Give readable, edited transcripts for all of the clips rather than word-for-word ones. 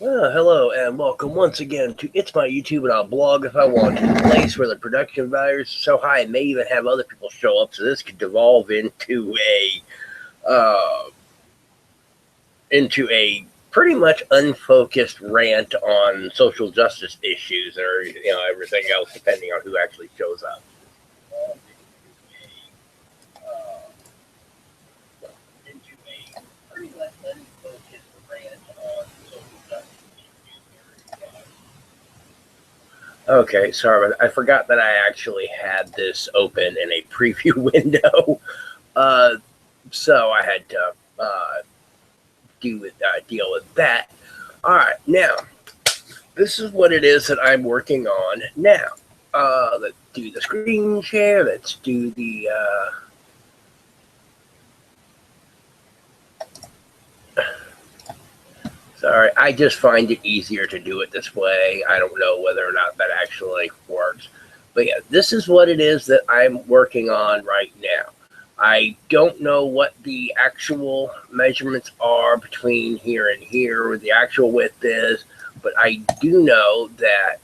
Well, hello and welcome once again to It's My YouTube and I'll blog if I want to. The place where the production values are so high, I may even have other people show up, so this could devolve into a pretty much unfocused rant on social justice issues or everything else, depending on who actually shows up. Into a pretty much unfocused rant on social justice. Okay, sorry, I forgot that I actually had this open in a preview window, so I had to deal with that. All right, now this is what it is that I'm working on now. Let's do the screen share. Let's do the. Sorry, I just find it easier to do it this way. I don't know whether or not that actually works. But yeah, this is what it is that I'm working on right now. I don't know what the actual measurements are between here and here, or the actual width is, but I do know that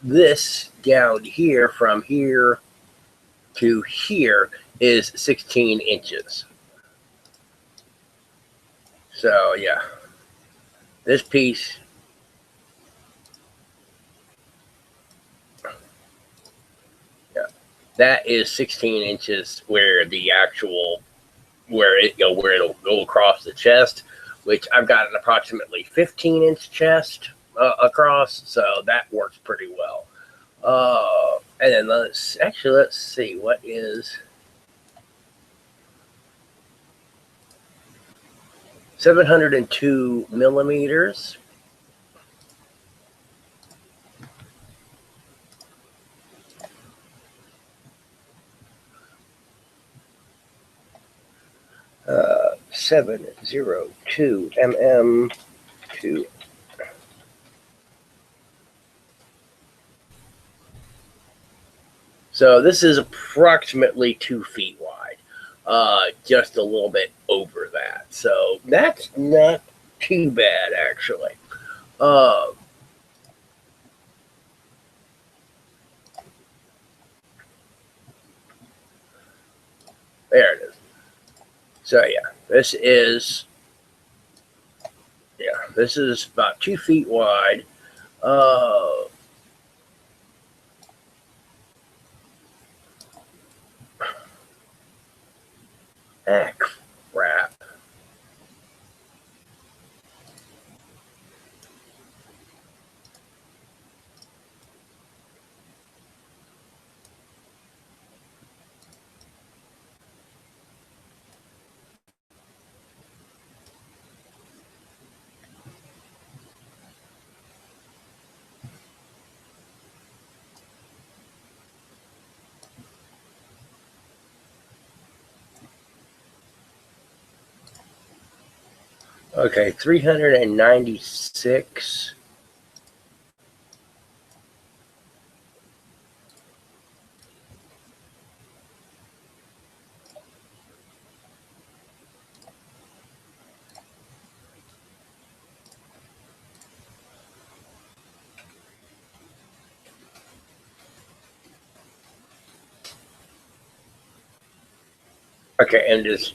this down here, from here to here, is 16 inches. So yeah, this piece, yeah, that is 16 inches where the actual, where it'll go across the chest, which I've got an approximately 15-inch chest across, so that works pretty well. And then let's see what is 702 millimeters. Uh, 702 mm. So this is approximately 2 feet wide, just a little bit over that. So that's not too bad, actually. There it is. So yeah, this is about 2 feet wide. Crap. Okay, 396. Okay, and it's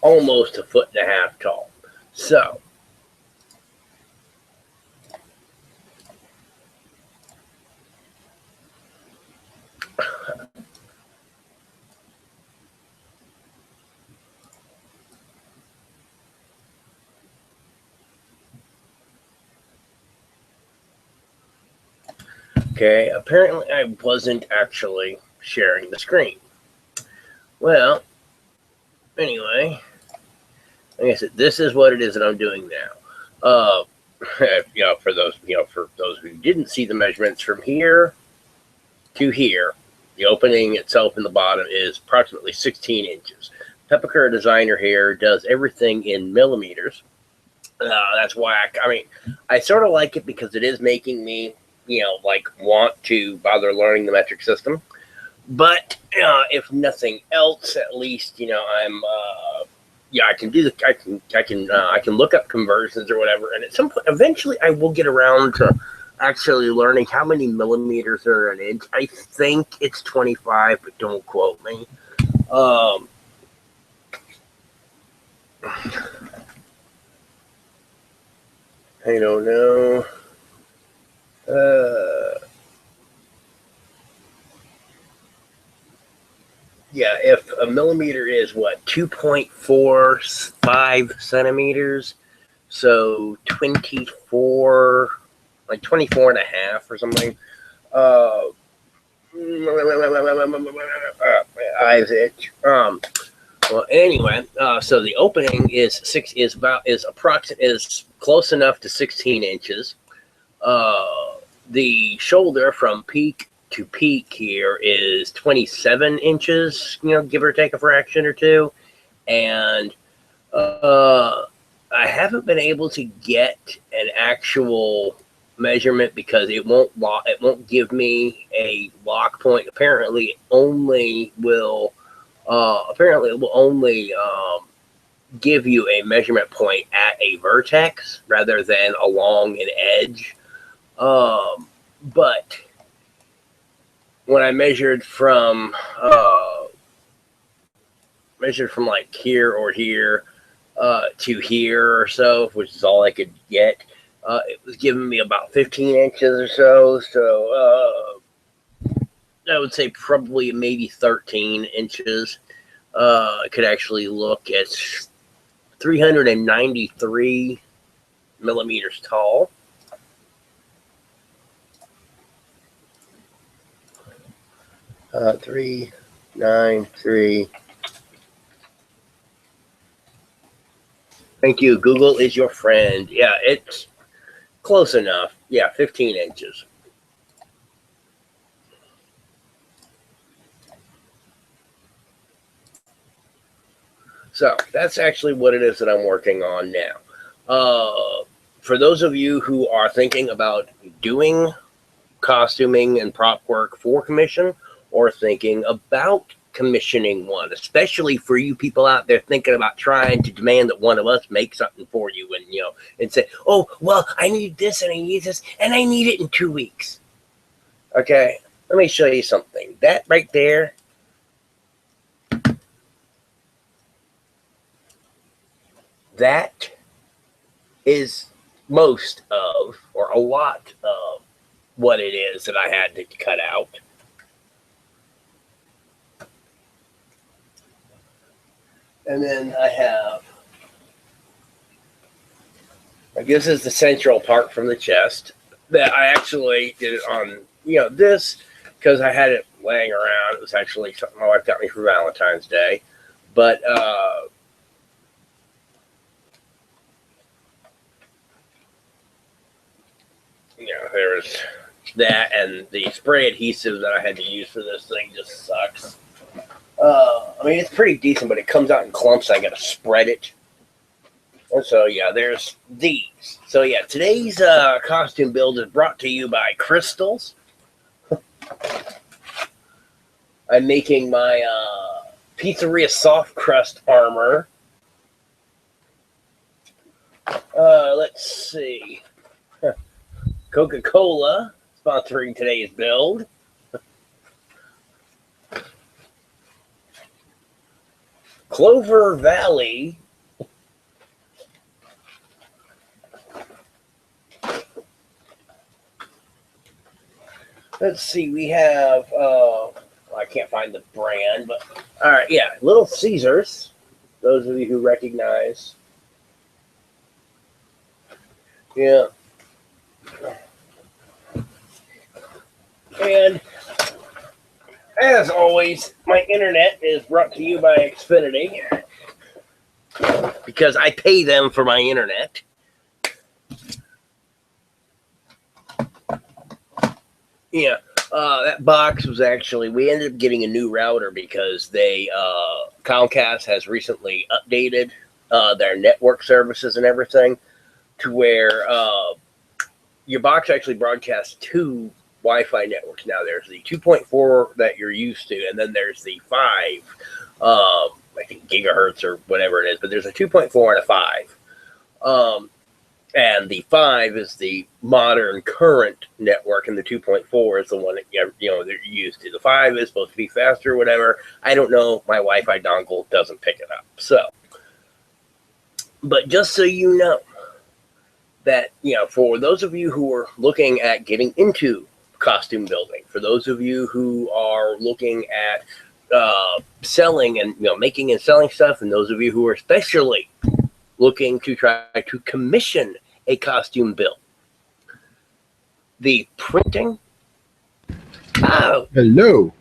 almost 1.5 feet tall. So okay, apparently I wasn't actually sharing the screen. Well, anyway, like I said, this is what it is that I'm doing now. For those who didn't see the measurements from here to here, the opening itself in the bottom is approximately 16 inches. Peppercur Designer here does everything in millimeters. That's why I sort of like it, because it is making me, want to bother learning the metric system. But if nothing else, at least I'm yeah, I can do the I can look up conversions or whatever, and at some point, eventually, I will get around to actually learning how many millimeters are an inch. I think it's 25, but don't quote me. I don't know. Yeah, if a millimeter is what, 2.45 centimeters, so 24, like 24 and a half or something. Eyes itch. Well, anyway, so the opening is close enough to 16 inches. The shoulder from peak to peak here is 27 inches, give or take a fraction or two. And I haven't been able to get an actual measurement because it won't give me a lock point. Apparently, it will only give you a measurement point at a vertex rather than along an edge. But when I measured from like here or here to here or so, which is all I could get, it was giving me about 15 inches or so. So I would say probably maybe 13 inches. I could actually look at 393 millimeters tall. Uh, 393. Thank you. Google is your friend. Yeah, it's close enough. Yeah, 15 inches. So that's actually what it is that I'm working on now. For those of you who are thinking about doing costuming and prop work for commission, or thinking about commissioning one, especially for you people out there thinking about trying to demand that one of us make something for you, and and say, oh, well, I need this and I need this and I need it in 2 weeks. Okay, let me show you something. That right there, that is most of, or a lot of, what it is that I had to cut out. And then I have, I guess this is the central part from the chest that I actually did it on, this, because I had it laying around. It was actually something my wife got me for Valentine's Day. But, there was that, and the spray adhesive that I had to use for this thing just sucks. I mean, it's pretty decent, but it comes out in clumps. I got to spread it. And so, yeah, there's these. So, yeah, today's costume build is brought to you by Crystals. I'm making my pizzeria soft crust armor. Let's see. Coca-Cola sponsoring today's build. Clover Valley. Let's see, we have, I can't find the brand, but, all right, yeah, Little Caesars, those of you who recognize. Yeah. And, as always, my internet is brought to you by Xfinity, because I pay them for my internet. Yeah, that box was actually, we ended up getting a new router because Comcast has recently updated their network services and everything to where your box actually broadcasts two Wi-Fi networks now. There's the 2.4 that you're used to, and then there's the 5. I think gigahertz or whatever it is, but there's a 2.4 and a 5. And the 5 is the modern current network, and the 2.4 is the one that they're used to. The 5 is supposed to be faster, whatever. I don't know. My Wi-Fi dongle doesn't pick it up. So, but just so you know that for those of you who are looking at getting into costume building, for those of you who are looking at selling and making and selling stuff, and those of you who are especially looking to try to commission a costume build, the printing. Oh, hello.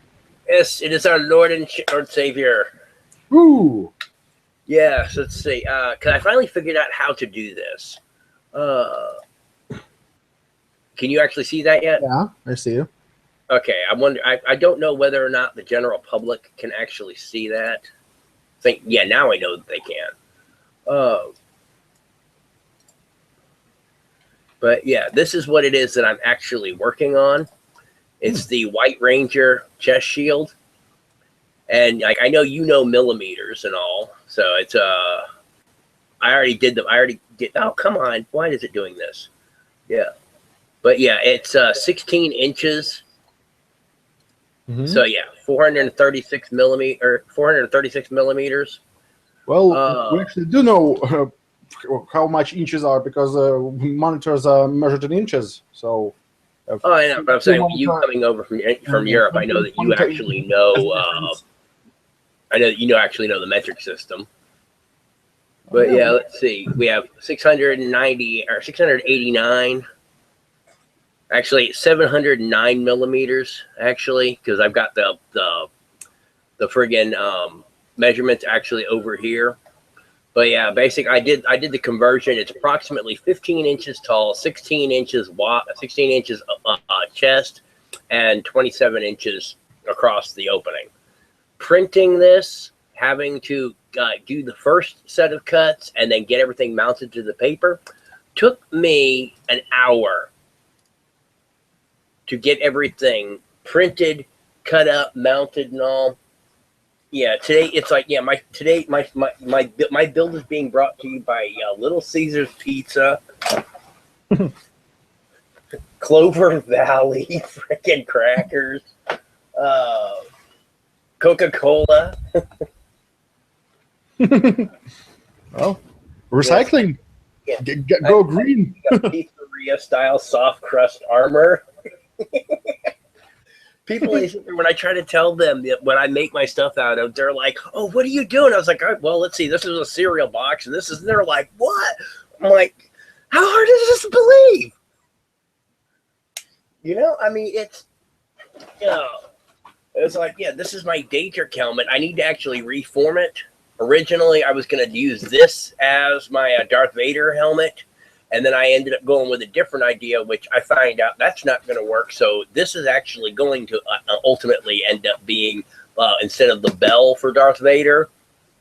Yes, it is our Lord and Savior. Ooh. Yes, let's see. Cause I finally figured out how to do this. Can you actually see that yet? Yeah, I see you. Okay, I don't know whether or not the general public can actually see that. Yeah, now I know that they can. But yeah, this is what it is that I'm actually working on. It's the White Ranger chest shield, and like I know millimeters and all, so it's I already did them. I already did. Oh, come on! Why is it doing this? Yeah, but yeah, it's 16 inches. So yeah, 436 millimeters. Well, we actually do know how much inches are, because monitors are measured in inches. So. Oh, I know, but I'm saying you coming over from Europe, I know that you actually know. I know that actually know the metric system. But yeah, let's see. We have 690 or 689. Actually, 709 millimeters. Actually, because I've got the friggin' measurements actually over here. But yeah, I did the conversion. It's approximately 15 inches tall, 16 inches chest, and 27 inches across the opening. Printing this, having to do the first set of cuts and then get everything mounted to the paper, took me an hour to get everything printed, cut up, mounted, and all. Yeah, today it's like my build is being brought to you by Little Caesars Pizza, Clover Valley freaking crackers, Coca-Cola. Well, recycling. Yeah. Go green. Pizzeria style soft crust armor. People, when I try to tell them that what I make my stuff out of, they're like, "Oh, what are you doing?" I was like, "Well, let's see. This is a cereal box, and this is." And they're like, "What?" I'm like, "How hard is this to believe?" I mean, it's like, yeah, this is my Dater helmet. I need to actually reform it. Originally, I was going to use this as my Darth Vader helmet. And then I ended up going with a different idea, which I find out that's not going to work. So this is actually going to ultimately end up being, instead of the bell for Darth Vader,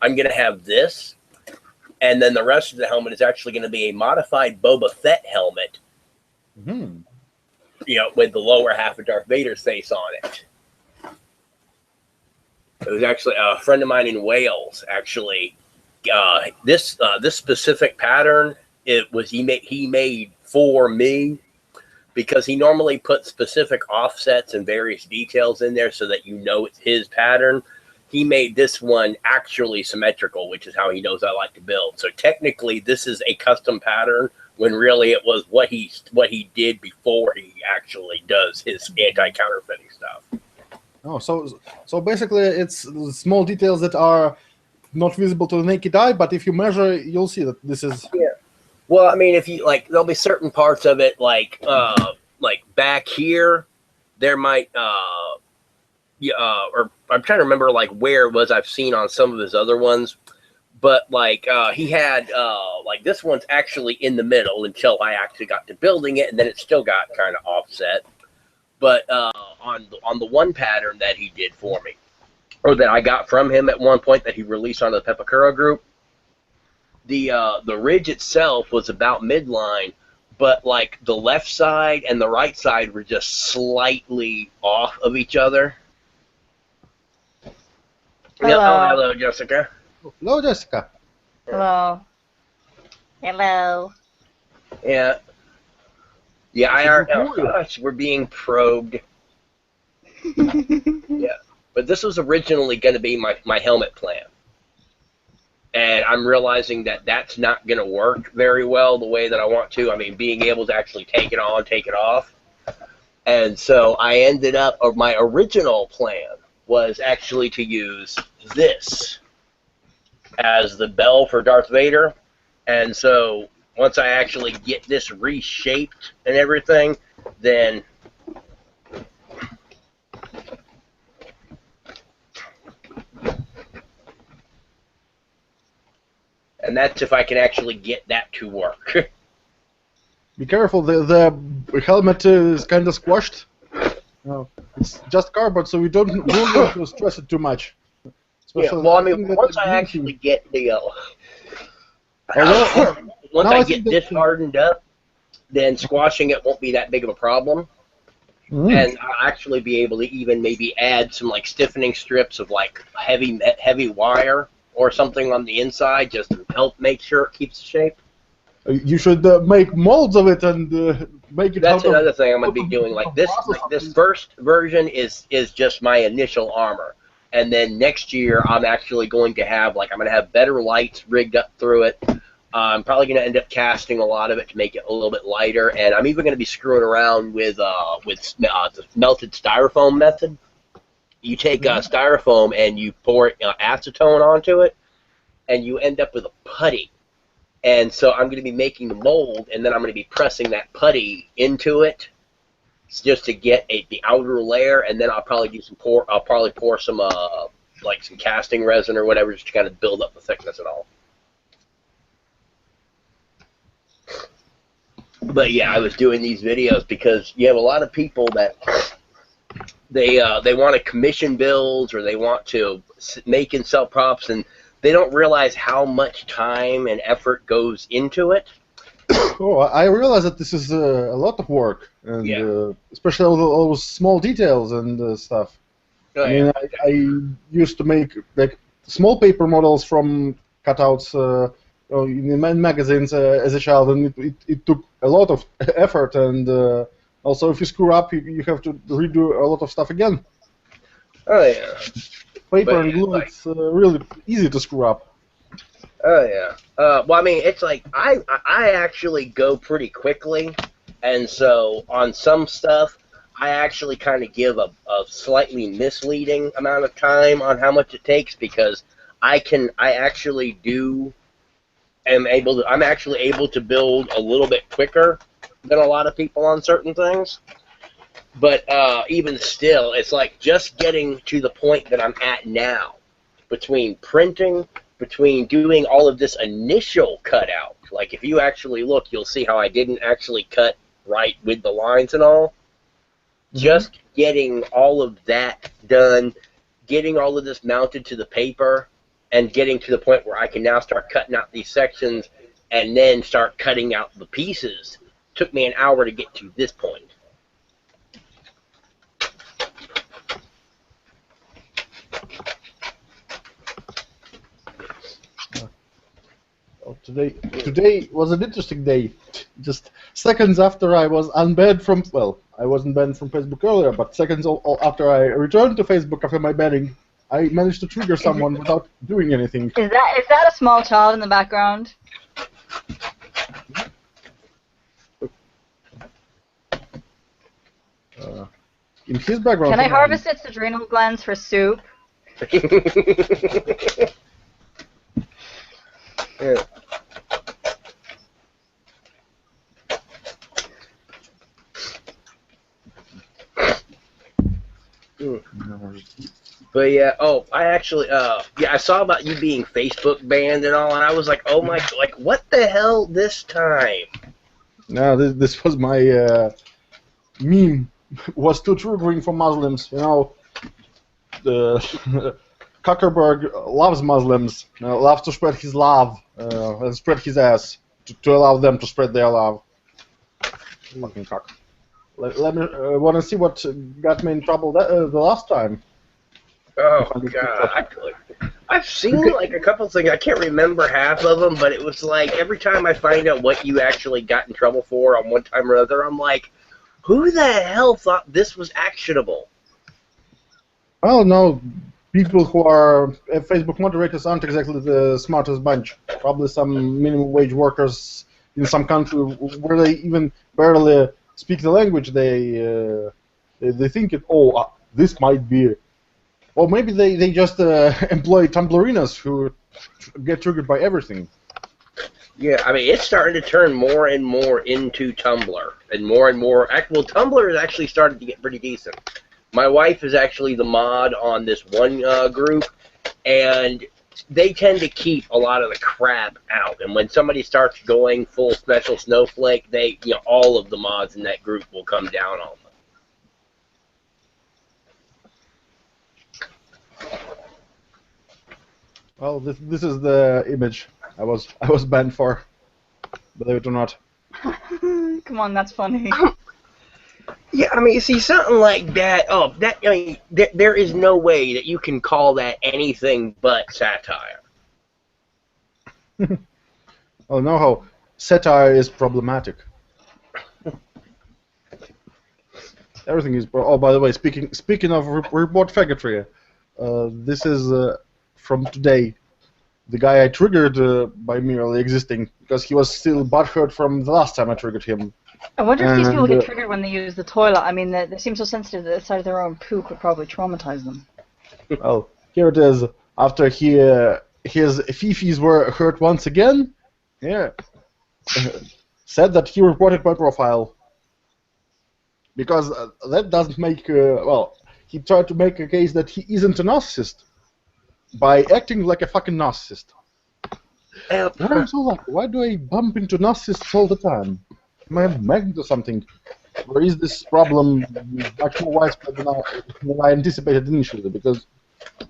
I'm going to have this. And then the rest of the helmet is actually going to be a modified Boba Fett helmet. With the lower half of Darth Vader's face on it. It was actually a friend of mine in Wales, actually. This specific pattern, he made for me, because he normally puts specific offsets and various details in there so that it's his pattern. He made this one actually symmetrical, which is how he knows I like to build. So technically, this is a custom pattern, when really it was what he did before he actually does his anti-counterfeiting stuff. Oh, so basically, it's small details that are not visible to the naked eye, but if you measure, you'll see that this is. Yeah. Well, I mean, if you there'll be certain parts of it, like back here, there might, or I'm trying to remember where it was I've seen on some of his other ones, but he had this one's actually in the middle until I actually got to building it, and then it still got kind of offset. But on the one pattern that he did for me, or that I got from him at one point that he released on the Pepakura group, the ridge itself was about midline, but the left side and the right side were just slightly off of each other. Hello. Oh, hello, Jessica. Hello, Jessica. Hello. Hello. Yeah. Yeah, oh gosh, we're being probed. Yeah. But this was originally going to be my helmet plan. And I'm realizing that that's not going to work very well the way that I want to. I mean, being able to actually take it on, take it off. And so I ended up, or my original plan was actually to use this as the bell for Darth Vader. And so once I actually get this reshaped and everything, then and that's if I can actually get that to work. Be careful, the helmet is kind of squashed. No, it's just cardboard, so we don't want to stress it too much. Yeah, well, I mean, once I actually get the once I get this hardened up, then squashing it won't be that big of a problem. And I'll actually be able to even maybe add some like stiffening strips of like heavy wire or something on the inside just to help make sure it keeps shape. You should make molds of it and make it. That's another thing I'm going to be doing. Like this first version is just my initial armor, and then next year I'm actually going to have I'm going to have better lights rigged up through it. I'm probably going to end up casting a lot of it to make it a little bit lighter, and I'm even going to be screwing around with the melted styrofoam method. You take styrofoam and you pour acetone onto it, and you end up with a putty. And so I'm going to be making the mold, and then I'm going to be pressing that putty into it, just to get the outer layer, and then I'll probably do I'll probably pour some some casting resin or whatever, just to kind of build up the thickness and all. But yeah, I was doing these videos because you have a lot of people that they want to commission builds, or they want to make and sell props, and they don't realize how much time and effort goes into it. Oh, I realize that this is a lot of work, and especially all those small details and stuff. Oh, I mean, I used to make like small paper models from cutouts in magazines as a child, and it took a lot of effort, and also if you screw up, you have to redo a lot of stuff again. Oh yeah. Paper and glue, it's really easy to screw up. Oh yeah. Well, I mean, it's like I actually go pretty quickly, and so on some stuff, I actually kind of give a slightly misleading amount of time on how much it takes, because I'm actually able to build a little bit quicker than a lot of people on certain things. But even still, it's like just getting to the point that I'm at now, between printing, between doing all of this initial cutout. Like if you actually look, you'll see how I didn't actually cut right with the lines and all. Just getting all of that done, getting all of this mounted to the paper, and getting to the point where I can now start cutting out these sections and then start cutting out the pieces took me an hour to get to this point. Oh, today was an interesting day. Just seconds after I was unbanned from, well, I wasn't banned from Facebook earlier, but seconds after I returned to Facebook after my banning, I managed to trigger someone without doing anything. Is that a small child in the background? In his background. Can I harvest its adrenal glands for soup? Yeah. But yeah, I actually, I saw about you being Facebook banned and all, and I was like, oh my, like, what the hell this time? No, this was my meme. Was too triggering for Muslims, you know. The Zuckerberg loves Muslims, loves to spread his love and spread his ass to allow them to spread their love. Fucking cock. Let me want to see what got me in trouble the last time. Oh God, I've seen like a couple things. I can't remember half of them, but it was like every time I find out what you actually got in trouble for on one time or other, I'm like, who the hell thought this was actionable? Well, no, people who are Facebook moderators aren't exactly the smartest bunch. Probably some minimum wage workers in some country where they even barely speak the language. They think it. Oh, this might be. Or maybe they just employ Tumblerinas who get triggered by everything. Yeah, I mean, it's starting to turn more and more into Tumblr, and more. Well, Tumblr has actually started to get pretty decent. My wife is actually the mod on this one group, and they tend to keep a lot of the crap out. And when somebody starts going full special snowflake, all of the mods in that group will come down on them. Well, this is the image I was banned for, believe it or not. Come on, that's funny. Yeah, I mean, you see something like that. Oh, I mean, there is no way that you can call that anything but satire. Oh, know how satire is problematic. Everything is. Oh, by the way, speaking of report faggotry, this is from today. The guy I triggered by merely existing because he was still butthurt from the last time I triggered him. I wonder if these people get triggered when they use the toilet. I mean, they seem so sensitive that the sight of their own poop would probably traumatize them. Well, here it is. After his fifis were hurt once again, yeah, said that he reported my profile. Because that doesn't make, well, he tried to make a case that he isn't a narcissist by acting like a fucking narcissist. Why do I bump into narcissists all the time? Am I a magnet or something? Or is this problem much more widespread than I anticipated initially? Because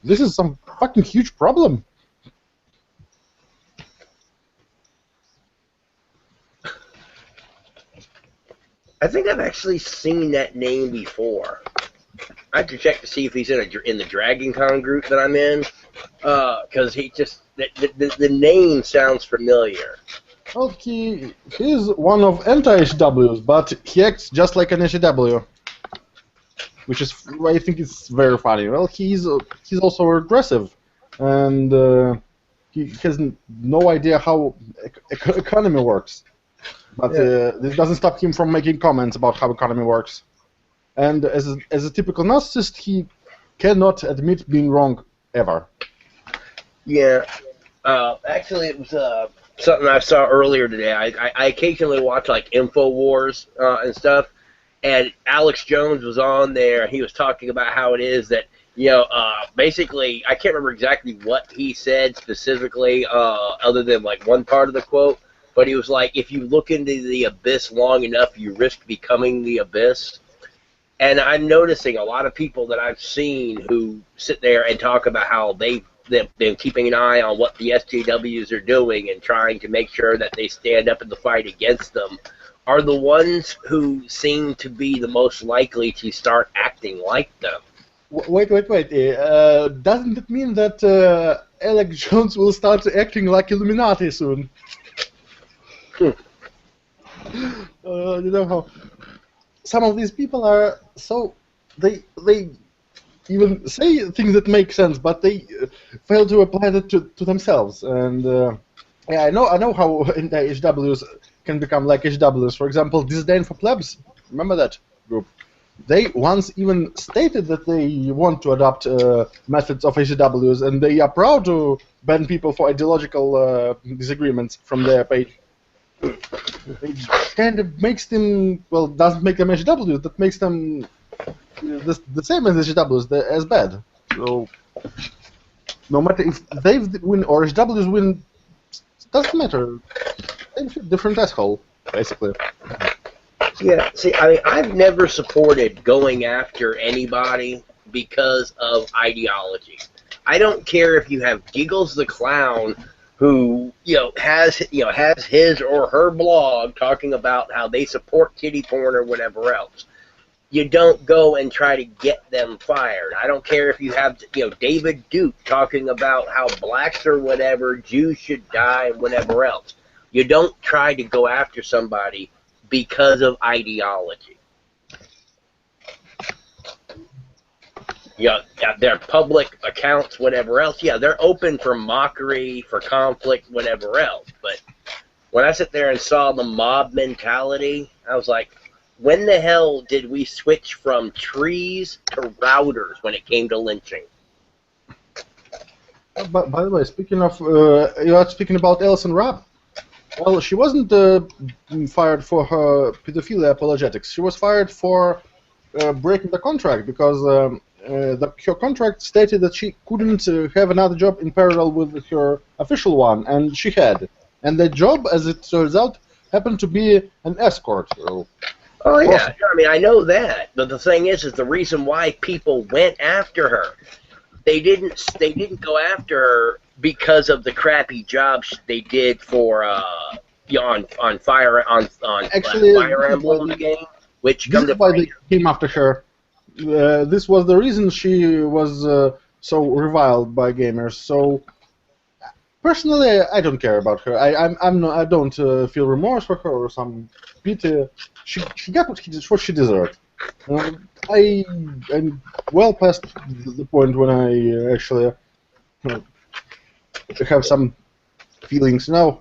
this is some fucking huge problem. I think I've actually seen that name before. I have to check to see if he's in the Dragon Con group that I'm in, because he just the name sounds familiar. Well, he's one of anti-HWs, but he acts just like an HW, which is, I think, it's very funny. Well, he's also aggressive, and he has no idea how economy works. But this doesn't stop him from making comments about how economy works. And as a typical narcissist, he cannot admit being wrong ever. Yeah. Actually, it was something I saw earlier today. I occasionally watch like InfoWars and stuff, and Alex Jones was on there. He was talking about how it is that, basically, I can't remember exactly what he said specifically, other than like one part of the quote. But he was like, if you look into the abyss long enough, you risk becoming the abyss. And I'm noticing a lot of people that I've seen who sit there and talk about how they've been keeping an eye on what the SJWs are doing and trying to make sure that they stand up in the fight against them are the ones who seem to be the most likely to start acting like them. Wait. Doesn't it mean that Alex Jones will start acting like Illuminati soon? You know how some of these people are so they even say things that make sense, but they fail to apply that to themselves. And yeah, I know how HWs can become like HWs. For example, Disdain for Plebs. Remember that group? They once even stated that they want to adopt methods of HWs, and they are proud to ban people for ideological disagreements from their page. It kind of makes them, well, doesn't make them HWs, that makes them the same as HWs, as bad. So, no matter if they win or HWs win, it doesn't matter. Same shit, different asshole, basically. Yeah, see, I mean, I've never supported going after anybody because of ideology. I don't care if you have Giggles the Clown, who has his or her blog talking about how they support kitty porn or whatever else. you don't go and try to get them fired. I don't care if you have, David Duke talking about how blacks or whatever, Jews should die and whatever else. You don't try to go after somebody because of ideology. Yeah, their public accounts, whatever else, yeah, they're open for mockery, for conflict, whatever else. But when I sit there and saw the mob mentality, I was like, when the hell did we switch from trees to routers when it came to lynching? But by the way, speaking of, you are speaking about Alison Rabb. Well, she wasn't fired for her pedophilia apologetics. She was fired for breaking the contract because her contract stated that she couldn't have another job in parallel with her official one, and she had. And the job, as it turns out, happened to be an escort. Oh yeah, I mean, I know that, but the thing is the reason why people went after her. They didn't go after her because of the crappy jobs they did for on Fire Emblem game, which this is why they came after her. This was the reason she was so reviled by gamers. So personally, I don't care about her. I don't feel remorse for her or some pity. She got what she deserved. I'm well past the point when I actually have some feelings now.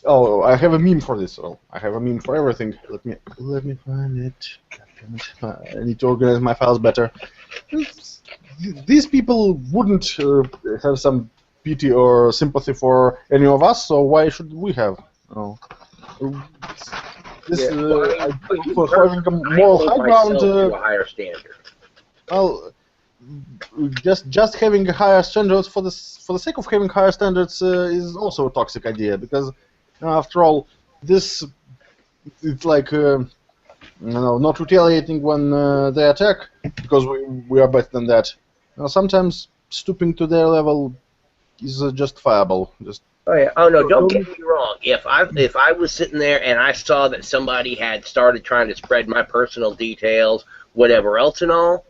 Oh, I have a meme for this. Oh, I have a meme for everything. Let me find it. I need to organize my files better. These people wouldn't have some pity or sympathy for any of us, so why should we have? Oh. This for having a moral high ground. To a higher standard. Well, just having higher standards for the sake of having higher standards is also a toxic idea, because after all, this it's like not retaliating when they attack because we are better than that. Sometimes stooping to their level is justifiable. Oh yeah. Oh no! Don't get me wrong. If I was sitting there and I saw that somebody had started trying to spread my personal details, whatever else and all,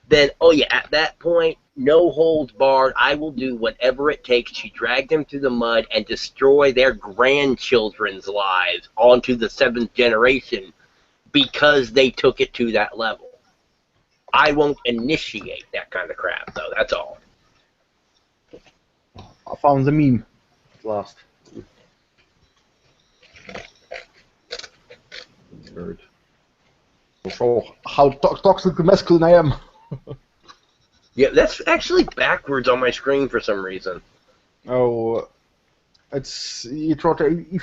then oh yeah, at that point, no holds barred. I will do whatever it takes to drag them through the mud and destroy their grandchildren's lives onto the 7th generation because they took it to that level. I won't initiate that kind of crap, though. That's all. I found the meme. Last. So how toxic masculine I am. Yeah, that's actually backwards on my screen for some reason. Oh, if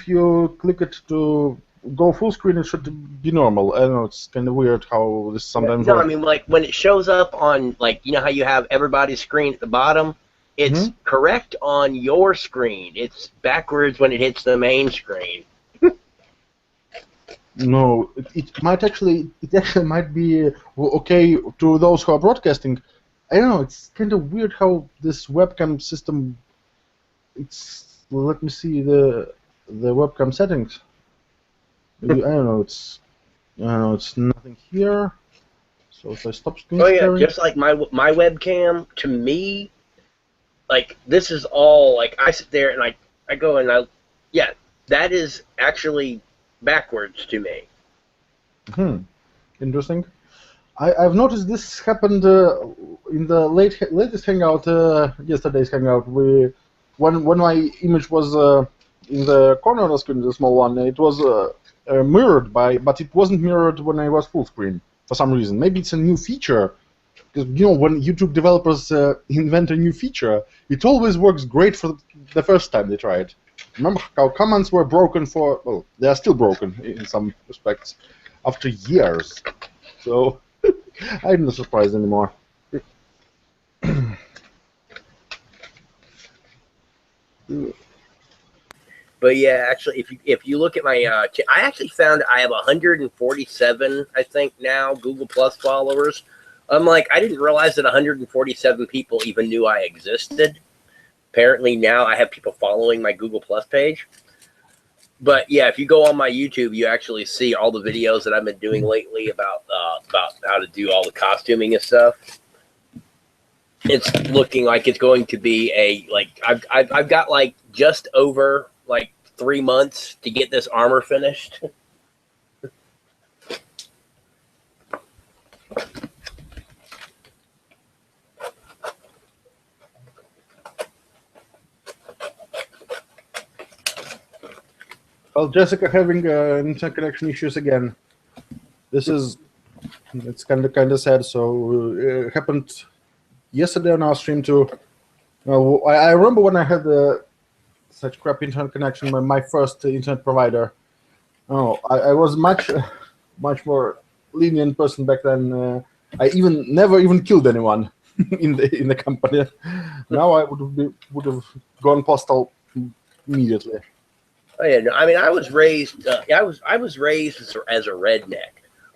you click it to go full screen, it should be normal. I don't know, it's kind of weird how this sometimes No, works. I mean, like, when it shows up on, like, you know how you have everybody's screen at the bottom? It's correct on your screen. It's backwards when it hits the main screen. No, it actually might be okay to those who are broadcasting. I don't know. It's kind of weird how this webcam system. Let me see the webcam settings. I don't know. It's nothing here. So if I stop screen sharing. Just like my webcam, to me. Like, this is all, like, I sit there and I go and that is actually backwards to me. Interesting. I've noticed this happened in the latest Hangout, yesterday's Hangout. When my image was in the corner of the screen, the small one, it was mirrored but it wasn't mirrored when I was full screen for some reason. Maybe it's a new feature. Because, when YouTube developers invent a new feature, it always works great for the first time they try it. Remember how comments were broken well, they are still broken in some respects after years. So, I'm not surprised anymore. But yeah, actually, if you look at my, I actually found I have 147, I think now, Google Plus followers. I'm like, I didn't realize that 147 people even knew I existed. Apparently now I have people following my Google Plus page. But yeah, if you go on my YouTube, you actually see all the videos that I've been doing lately about how to do all the costuming and stuff. It's looking like it's going to be I've got like just over like 3 months to get this armor finished. Well, Jessica having internet connection issues again. It's kind of sad. So it happened yesterday on our stream too. I remember when I had such crappy internet connection, my first internet provider. Oh, I was much more lenient person back then. I never even killed anyone in the company. Now I would have gone postal immediately. Oh yeah, no, I mean, I was raised. I was raised as a redneck.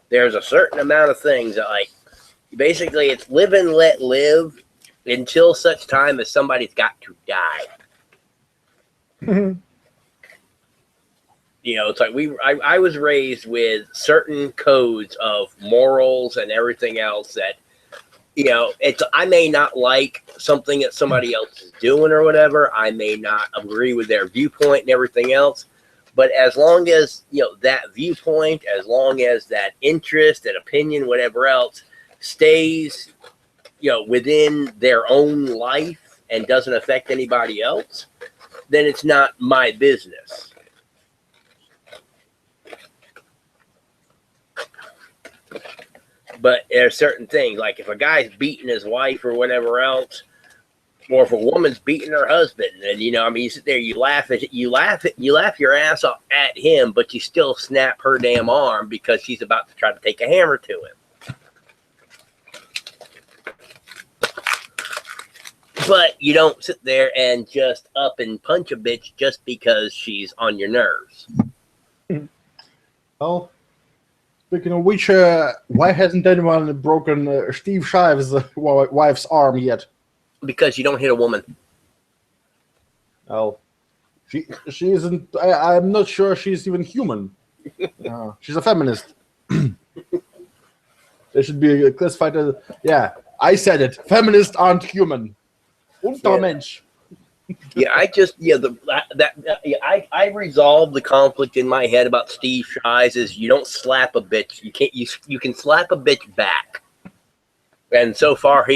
There's a certain amount of things that, like, basically, it's live and let live until such time as somebody's got to die. You know, it's like I was raised with certain codes of morals and everything else that, you know, I may not like something that somebody else is doing or whatever. I may not agree with their viewpoint and everything else. But as long as, you know, that viewpoint, as long as that interest and opinion, whatever else, stays, you know, within their own life and doesn't affect anybody else, then it's not my business. But there are certain things, like if a guy's beating his wife or whatever else, or if a woman's beating her husband, and, you know, I mean, you sit there, you laugh your ass off at him, but you still snap her damn arm because she's about to try to take a hammer to him. But you don't sit there and just up and punch a bitch just because she's on your nerves. Well, speaking of which, why hasn't anyone broken Steve Shive's wife's arm yet? Because you don't hit a woman. Oh, she isn't. I'm not sure she's even human. She's a feminist. There should be classified as, yeah, I said it. Feminists aren't human. Untermensch. Yeah, I resolved the conflict in my head about Steve Shives is you don't slap a bitch. You can slap a bitch back. And so far,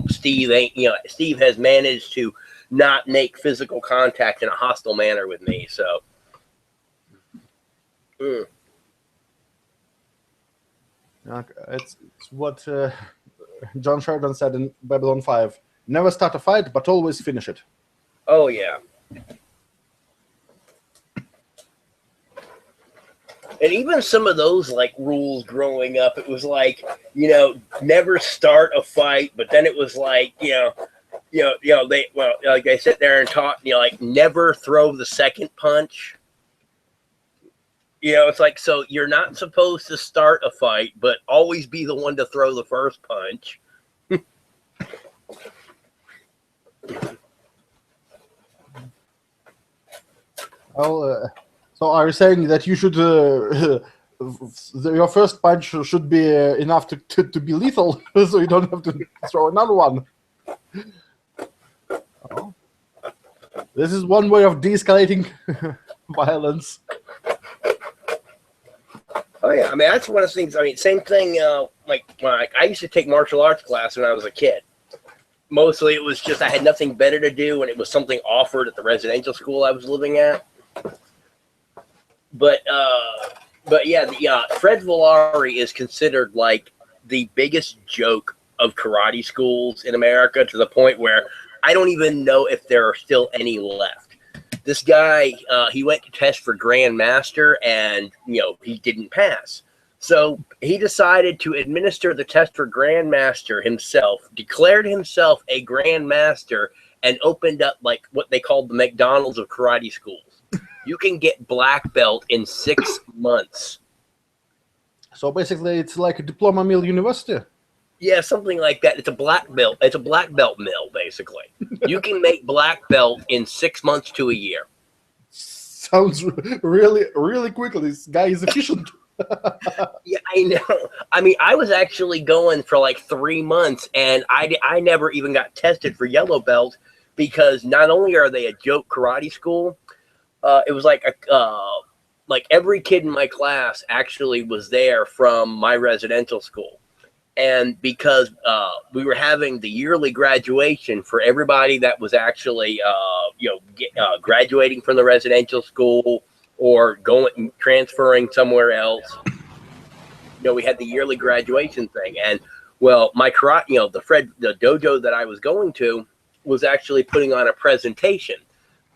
Steve has managed to not make physical contact in a hostile manner with me. So, it's what John Sheridan said in Babylon 5. Never start a fight, but always finish it. Oh, yeah. And even some of those, like, rules growing up, it was like, you know, never start a fight, but then it was like, they sit there and talk, you know, like, never throw the second punch. You know, it's like, so you're not supposed to start a fight, but always be the one to throw the first punch. Well, so are you saying that you should your first punch should be enough to be lethal, so you don't have to throw another one? Oh. This is one way of de-escalating violence. Oh yeah, I mean that's one of the things. I mean, same thing. Like I used to take martial arts class when I was a kid. Mostly, it was just I had nothing better to do, and it was something offered at the residential school I was living at. But yeah, Fred Villari is considered like the biggest joke of karate schools in America, to the point where I don't even know if there are still any left. This guy, he went to test for Grandmaster, and, you know, he didn't pass. So he decided to administer the test for Grandmaster himself, declared himself a Grandmaster, and opened up like what they called the McDonald's of karate schools. You can get black belt in 6 months. So basically, it's like a diploma mill university. Yeah, something like that. It's a black belt. It's a black belt mill, basically. You can make black belt in 6 months to a year. sounds really, really quickly. This guy is efficient. Yeah, I know. I mean, I was actually going for like 3 months, and I never even got tested for yellow belt because not only are they a joke karate school, it was like every kid in my class actually was there from my residential school. And because we were having the yearly graduation for everybody that was actually, graduating from the residential school or transferring somewhere else, we had the yearly graduation thing. And well, my karate, the dojo that I was going to was actually putting on a presentation.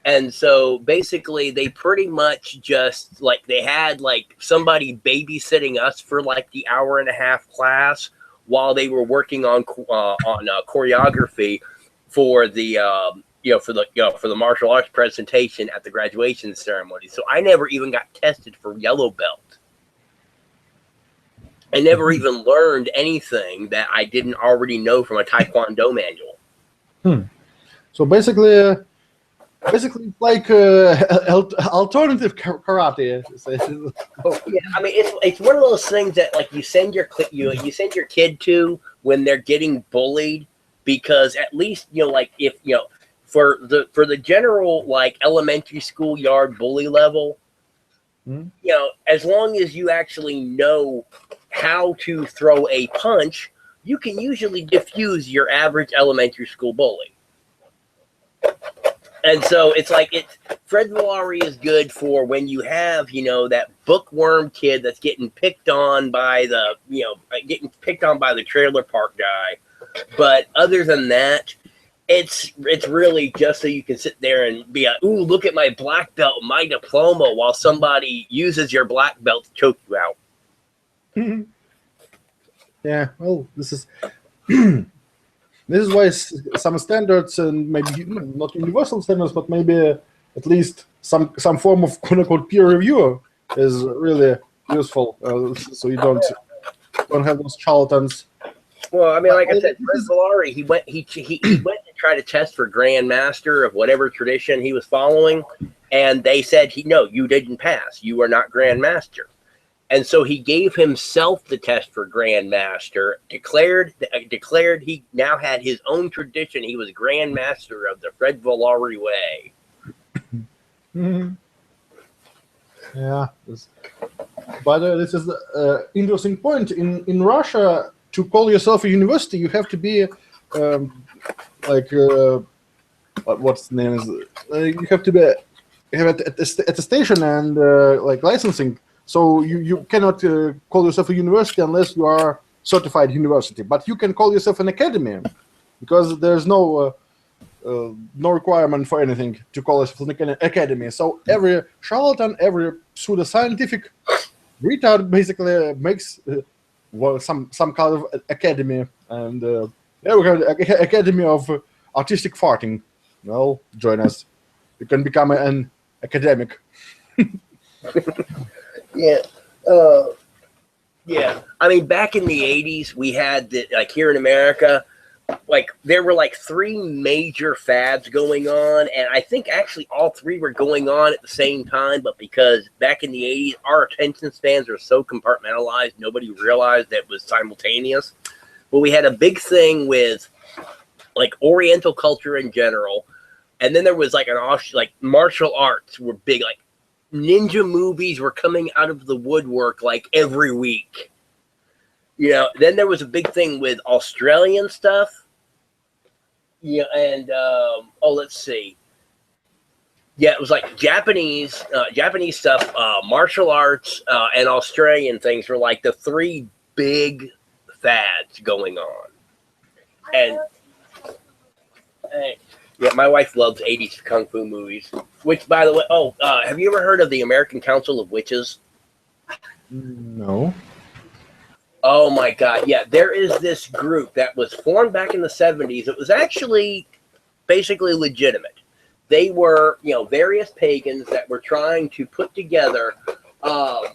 And so basically they pretty much just they had like somebody babysitting us for like the hour and a half class while they were working on choreography for the for the martial arts presentation at the graduation ceremony. So I never even got tested for yellow belt. I never even learned anything that I didn't already know from a Taekwondo manual. So basically, it's like alternative karate. Yeah, I mean it's one of those things that like you send your kid to when they're getting bullied, because at least if for the general like elementary school yard bully level, as long as you actually know how to throw a punch, you can usually diffuse your average elementary school bully. And so it's like Fred Villari is good for when you have, that bookworm kid that's getting picked on by the trailer park guy. But other than that, it's really just so you can sit there and be ooh, look at my black belt, my diploma, while somebody uses your black belt to choke you out. Yeah, well, this is why some standards, and maybe not universal standards, but maybe at least some form of quote unquote peer review is really useful, so you don't have those charlatans. Well, I mean, like I said, Fred Villari, he went to try to test for Grandmaster of whatever tradition he was following, and they said, no, you didn't pass. You are not Grandmaster. And so he gave himself the test for Grandmaster, declared he now had his own tradition. He was Grandmaster of the Fred Villari way. Yeah. But this is an interesting point. In Russia, to call yourself a university, you have to be what's the name is? You have to have attestation and licensing. So you cannot call yourself a university unless you are certified university. But you can call yourself an academy, because there's no requirement for anything to call yourself an academy. So every charlatan, every pseudoscientific retard basically makes some kind of academy. And we have an academy of artistic farting. Well, join us. You can become an academic. Yeah. Yeah. I mean, back in the 80s, we had here in America, there were 3 major fads going on. And I think actually all 3 were going on at the same time. But because back in the 80s, our attention spans are so compartmentalized, nobody realized that it was simultaneous. But we had a big thing with Oriental culture in general. And then there was martial arts were big, ninja movies were coming out of the woodwork every week. Then there was a big thing with Australian stuff. Yeah, and let's see. Yeah, it was Japanese stuff, martial arts, and Australian things were the 3 big fads going on. And yeah, my wife loves 80s kung fu movies. Which, by the way, have you ever heard of the American Council of Witches? No. Oh my God! Yeah, there is this group that was formed back in the 70s. It was actually basically legitimate. They were, various pagans that were trying to put together. I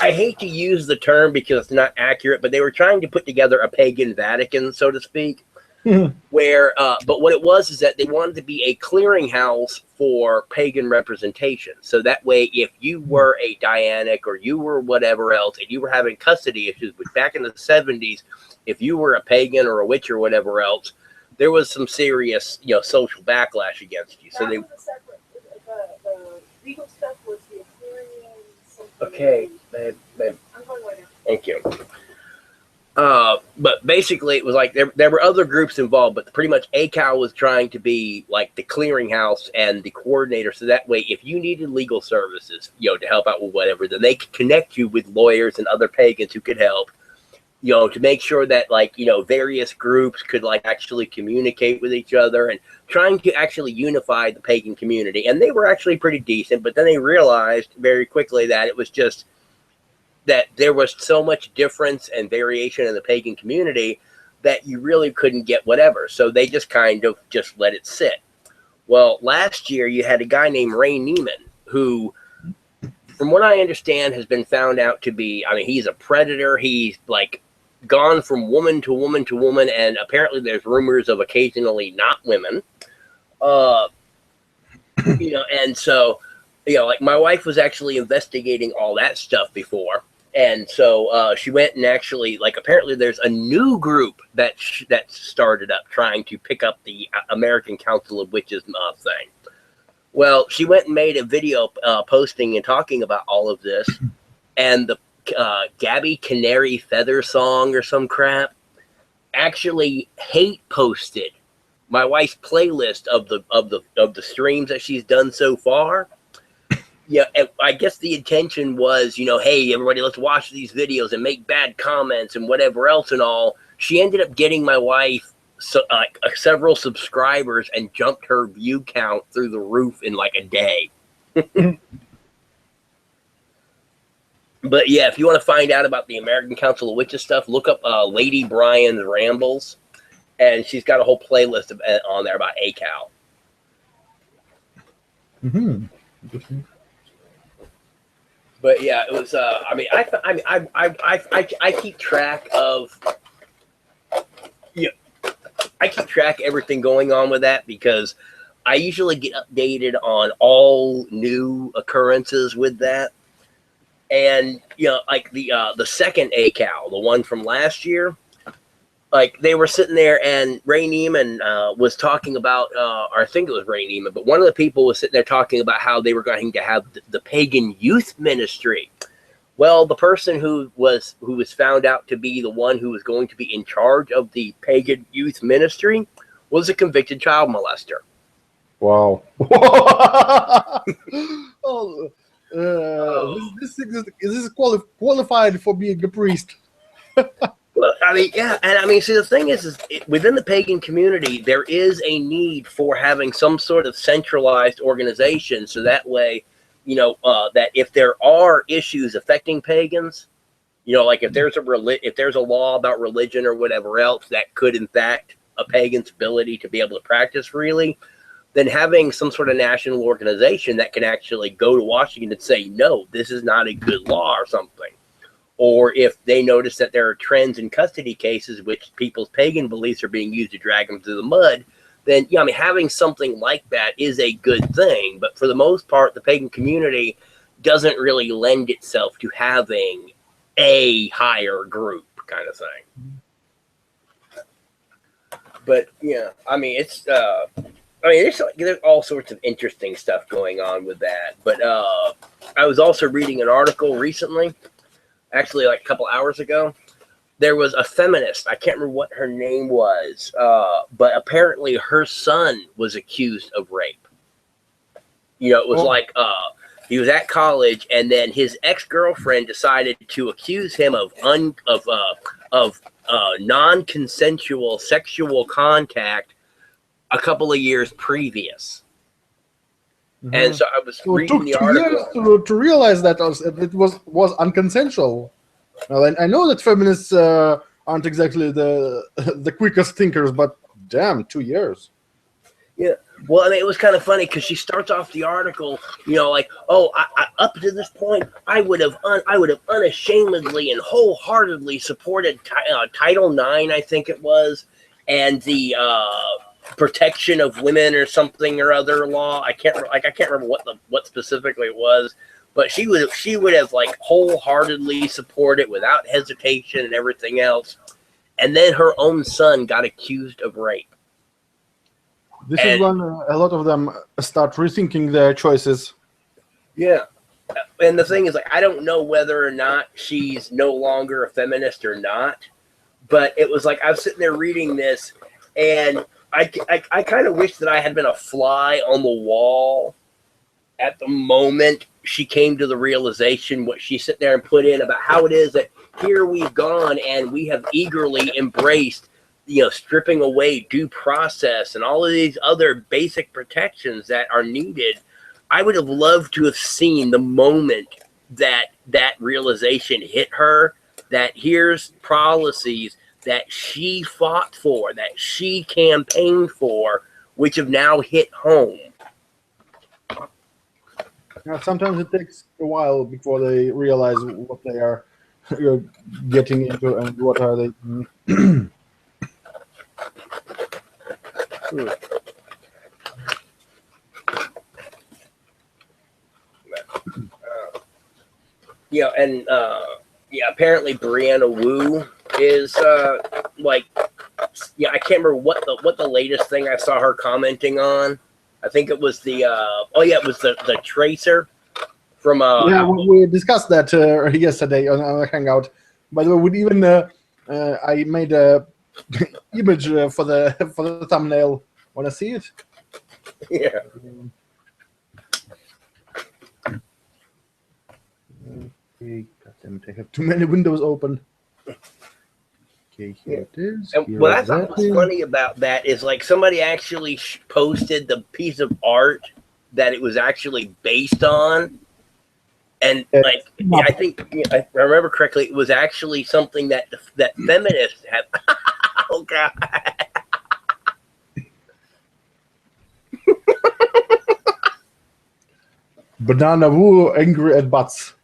hate to use the term because it's not accurate, but they were trying to put together a pagan Vatican, so to speak. where, but what it was is that they wanted to be a clearinghouse for pagan representation. So that way, if you were a Dianic or you were whatever else, and you were having custody issues, but back in the 70s, if you were a pagan or a witch or whatever else, there was some serious, social backlash against you. So That they. was a separate. The legal stuff was the Aquarian. Okay, babe. I'm going right now. Thank you. But basically, it was like there were other groups involved, but pretty much ACAL was trying to be like the clearinghouse and the coordinator. So that way, if you needed legal services, to help out with whatever, then they could connect you with lawyers and other pagans who could help, to make sure that various groups could actually communicate with each other and trying to actually unify the pagan community. And they were actually pretty decent, but then they realized very quickly that it was just that there was so much difference and variation in the pagan community that you really couldn't get whatever. So they just kind of just let it sit. Well, last year you had a guy named Ray Neiman who, from what I understand, has been found out to be, he's a predator. He's gone from woman to woman to woman, and apparently there's rumors of occasionally not women. And so, my wife was actually investigating all that stuff before. And so she went and actually, apparently there's a new group that started up trying to pick up the American Council of Witches thing. Well, she went and made a video posting and talking about all of this. And the Gabby Canary Feather song or some crap actually hate posted my wife's playlist of the streams that she's done so far. Yeah, I guess the intention was, hey, everybody, let's watch these videos and make bad comments and whatever else and all. She ended up getting my wife several subscribers and jumped her view count through the roof in a day. But yeah, if you want to find out about the American Council of Witches stuff, look up Lady Brian's Rambles, and she's got a whole playlist on there about ACAL. Interesting. But yeah, it was. I keep track of. I keep track of everything going on with that because I usually get updated on all new occurrences with that. And the second ACAL, the one from last year, they were sitting there and Ray Neiman was talking about, or I think it was Ray Neiman, but one of the people was sitting there talking about how they were going to have the pagan youth ministry. Well, the person who was found out to be the one who was going to be in charge of the pagan youth ministry was a convicted child molester. Wow. This is qualified for being a priest. Well, yeah, and see, the thing is within the pagan community, there is a need for having some sort of centralized organization, so that way, that if there are issues affecting pagans, if there's a law about religion or whatever else that could impact a pagan's ability to be able to practice freely, then having some sort of national organization that can actually go to Washington and say, no, this is not a good law or something. Or if they notice that there are trends in custody cases, which people's pagan beliefs are being used to drag them through the mud, then, having something like that is a good thing. But for the most part, the pagan community doesn't really lend itself to having a higher group kind of thing. But, it's... there's all sorts of interesting stuff going on with that. But I was also reading an article recently, actually a couple hours ago. There was a feminist, I can't remember what her name was, but apparently her son was accused of rape. It was he was at college, and then his ex-girlfriend decided to accuse him of non-consensual sexual contact a couple of years previous. Mm-hmm. And so I was reading the article. Years to realize that it was unconsensual. Well, I know that feminists aren't exactly the quickest thinkers, but damn, 2 years. Yeah. Well, it was kind of funny because she starts off the article, I up to this point, I would have unashamedly and wholeheartedly supported Title IX, I think it was, and the protection of women or something or other law. I can't remember what specifically it was, but she would have like wholeheartedly supported without hesitation and everything else. And then her own son got accused of rape. This is when a lot of them start rethinking their choices. Yeah. And the thing is, like, I don't know whether or not she's no longer a feminist or not, but it was like I was sitting there reading this, and I kind of wish that I had been a fly on the wall at the moment she came to the realization, what she sat there and put in about how it is that here we've gone and we have eagerly embraced, stripping away due process and all of these other basic protections that are needed. I would have loved to have seen the moment that realization hit her, that here's policies that she fought for, that she campaigned for, which have now hit home. Sometimes it takes a while before they realize what they are getting into and what are they. Apparently Brianna Wu is I can't remember what the latest thing I saw her commenting on. I think it was the tracer from we discussed that yesterday on our hangout. By the way, we even I made a image for the thumbnail. Want to see it? Yeah. Okay, goddammit, I have too many windows open. Okay, here it is. And what I thought was funny about that is, like, somebody actually posted the piece of art that it was actually based on, and I think if I remember correctly, it was actually something that feminists have. Oh God. Banana Wu angry at butts.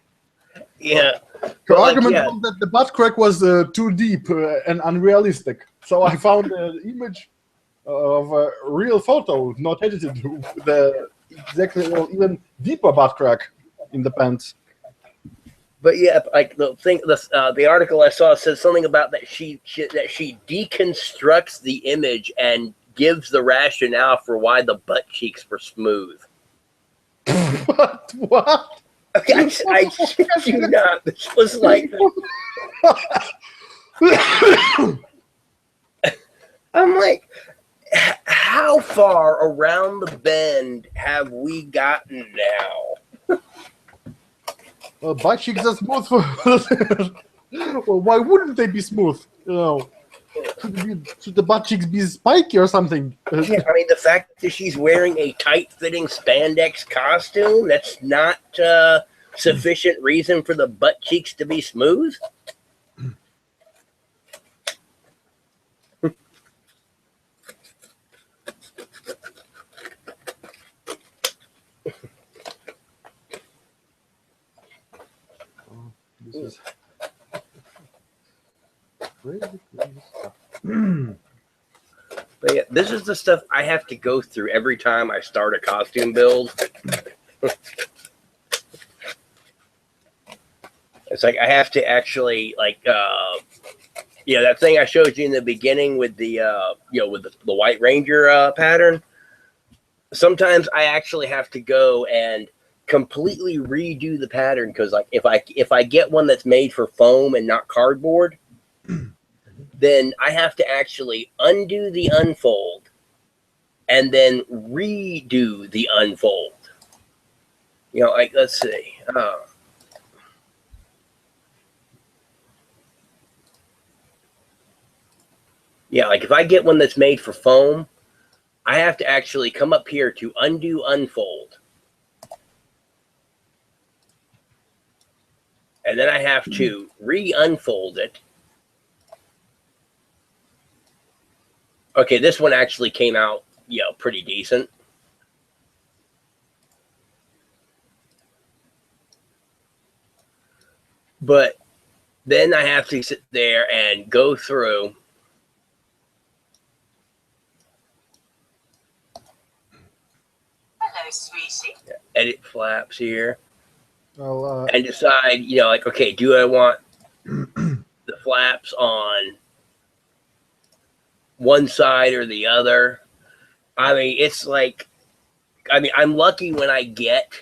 Yeah. Her argument was that the butt crack was too deep and unrealistic. So I found an image of a real photo, not edited, with exactly even deeper butt crack in the pants. But yeah, like the article I saw says something about that she deconstructs the image and gives the rationale for why the butt cheeks were smooth. What? Okay, I shit you not. This was like, I'm like, how far around the bend have we gotten now? Butt cheeks are smooth. Well, why wouldn't they be smooth? Should the butt cheeks be spiky or something? Yeah, I mean, the fact that she's wearing a tight-fitting spandex costume, that's not sufficient reason for the butt cheeks to be smooth? This is crazy stuff. But yeah, this is the stuff I have to go through every time I start a costume build. It's like I have to actually, like, that thing I showed you in the beginning with the with the White Ranger pattern. Sometimes I actually have to go and completely redo the pattern, because, like, if I get one that's made for foam and not cardboard, then I have to actually undo the unfold and then redo the unfold. Like, let's see. Yeah, like if I get one that's made for foam, I have to actually come up here to undo unfold. And then I have to re-unfold it. Okay, this one actually came out, pretty decent. But then I have to sit there and go through edit flaps here, Well, and decide, like, okay, do I want the flaps on one side or the other? I mean, it's like, I'm lucky when I get,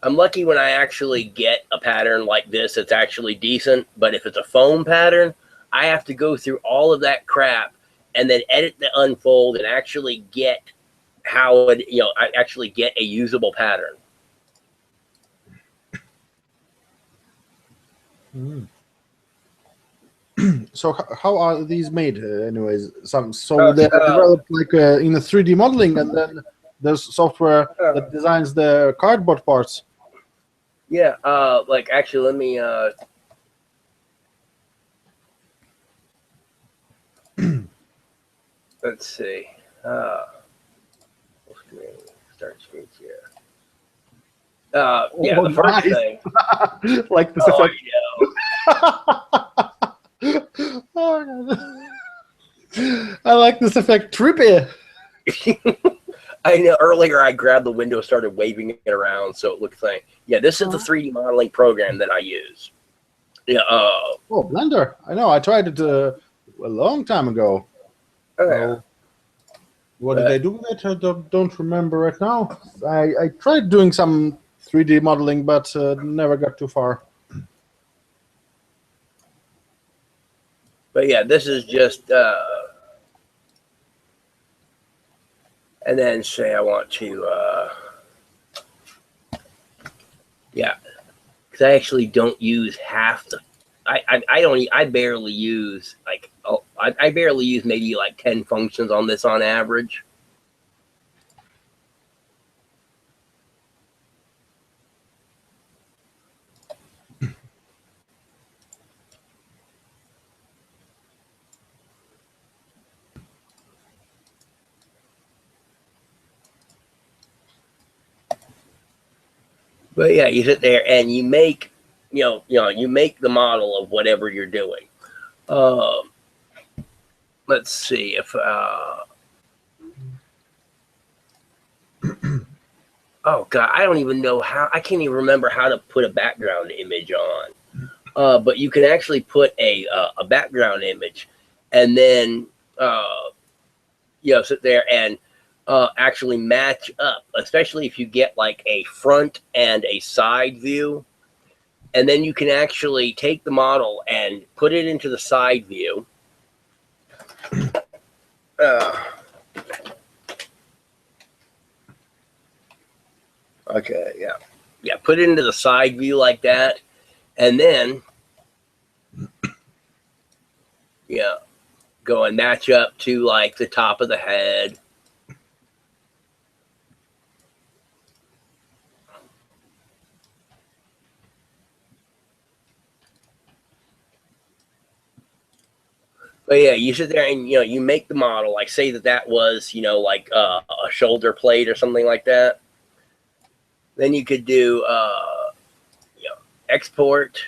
I'm lucky when I actually get a pattern like this that's actually decent. But if it's a foam pattern, I have to go through all of that crap and then edit the unfold and actually get how it, I actually get a usable pattern. mm. So how are these made, anyways? So they're developed like in a 3D modeling, and then there's software that designs the cardboard parts. Yeah, like, actually, let me let's see. Start screen here. Yeah, the first nice. thing. Like this Oh, effect. Oh, I like this effect. Trippy. I know. Earlier, I grabbed the window, started waving it around, so it looked thing. Yeah, this is the 3D modeling program that I use. Yeah. Oh, Blender. I know. I tried it a long time ago. Yeah. What did I do with it? I don't remember right now. I tried doing some 3D modeling, but never got too far. But yeah, this is just, and then say I want to, yeah, because I actually don't use half the, I barely use, like, I barely use maybe like 10 functions on this on average. But yeah, you sit there and you make, you make the model of whatever you're doing. Let's see if, oh God, I don't even know how, I can't even remember how to put a background image on. But you can actually put a background image and then, sit there and actually match up, especially if you get like a front and a side view. And then you can actually take the model and put it into the side view. Okay, yeah. Yeah, put it into the side view like that. And then, yeah, go and match up to like the top of the head. But yeah, you sit there and, you make the model, like say that was, like a shoulder plate or something like that. Then you could do, export.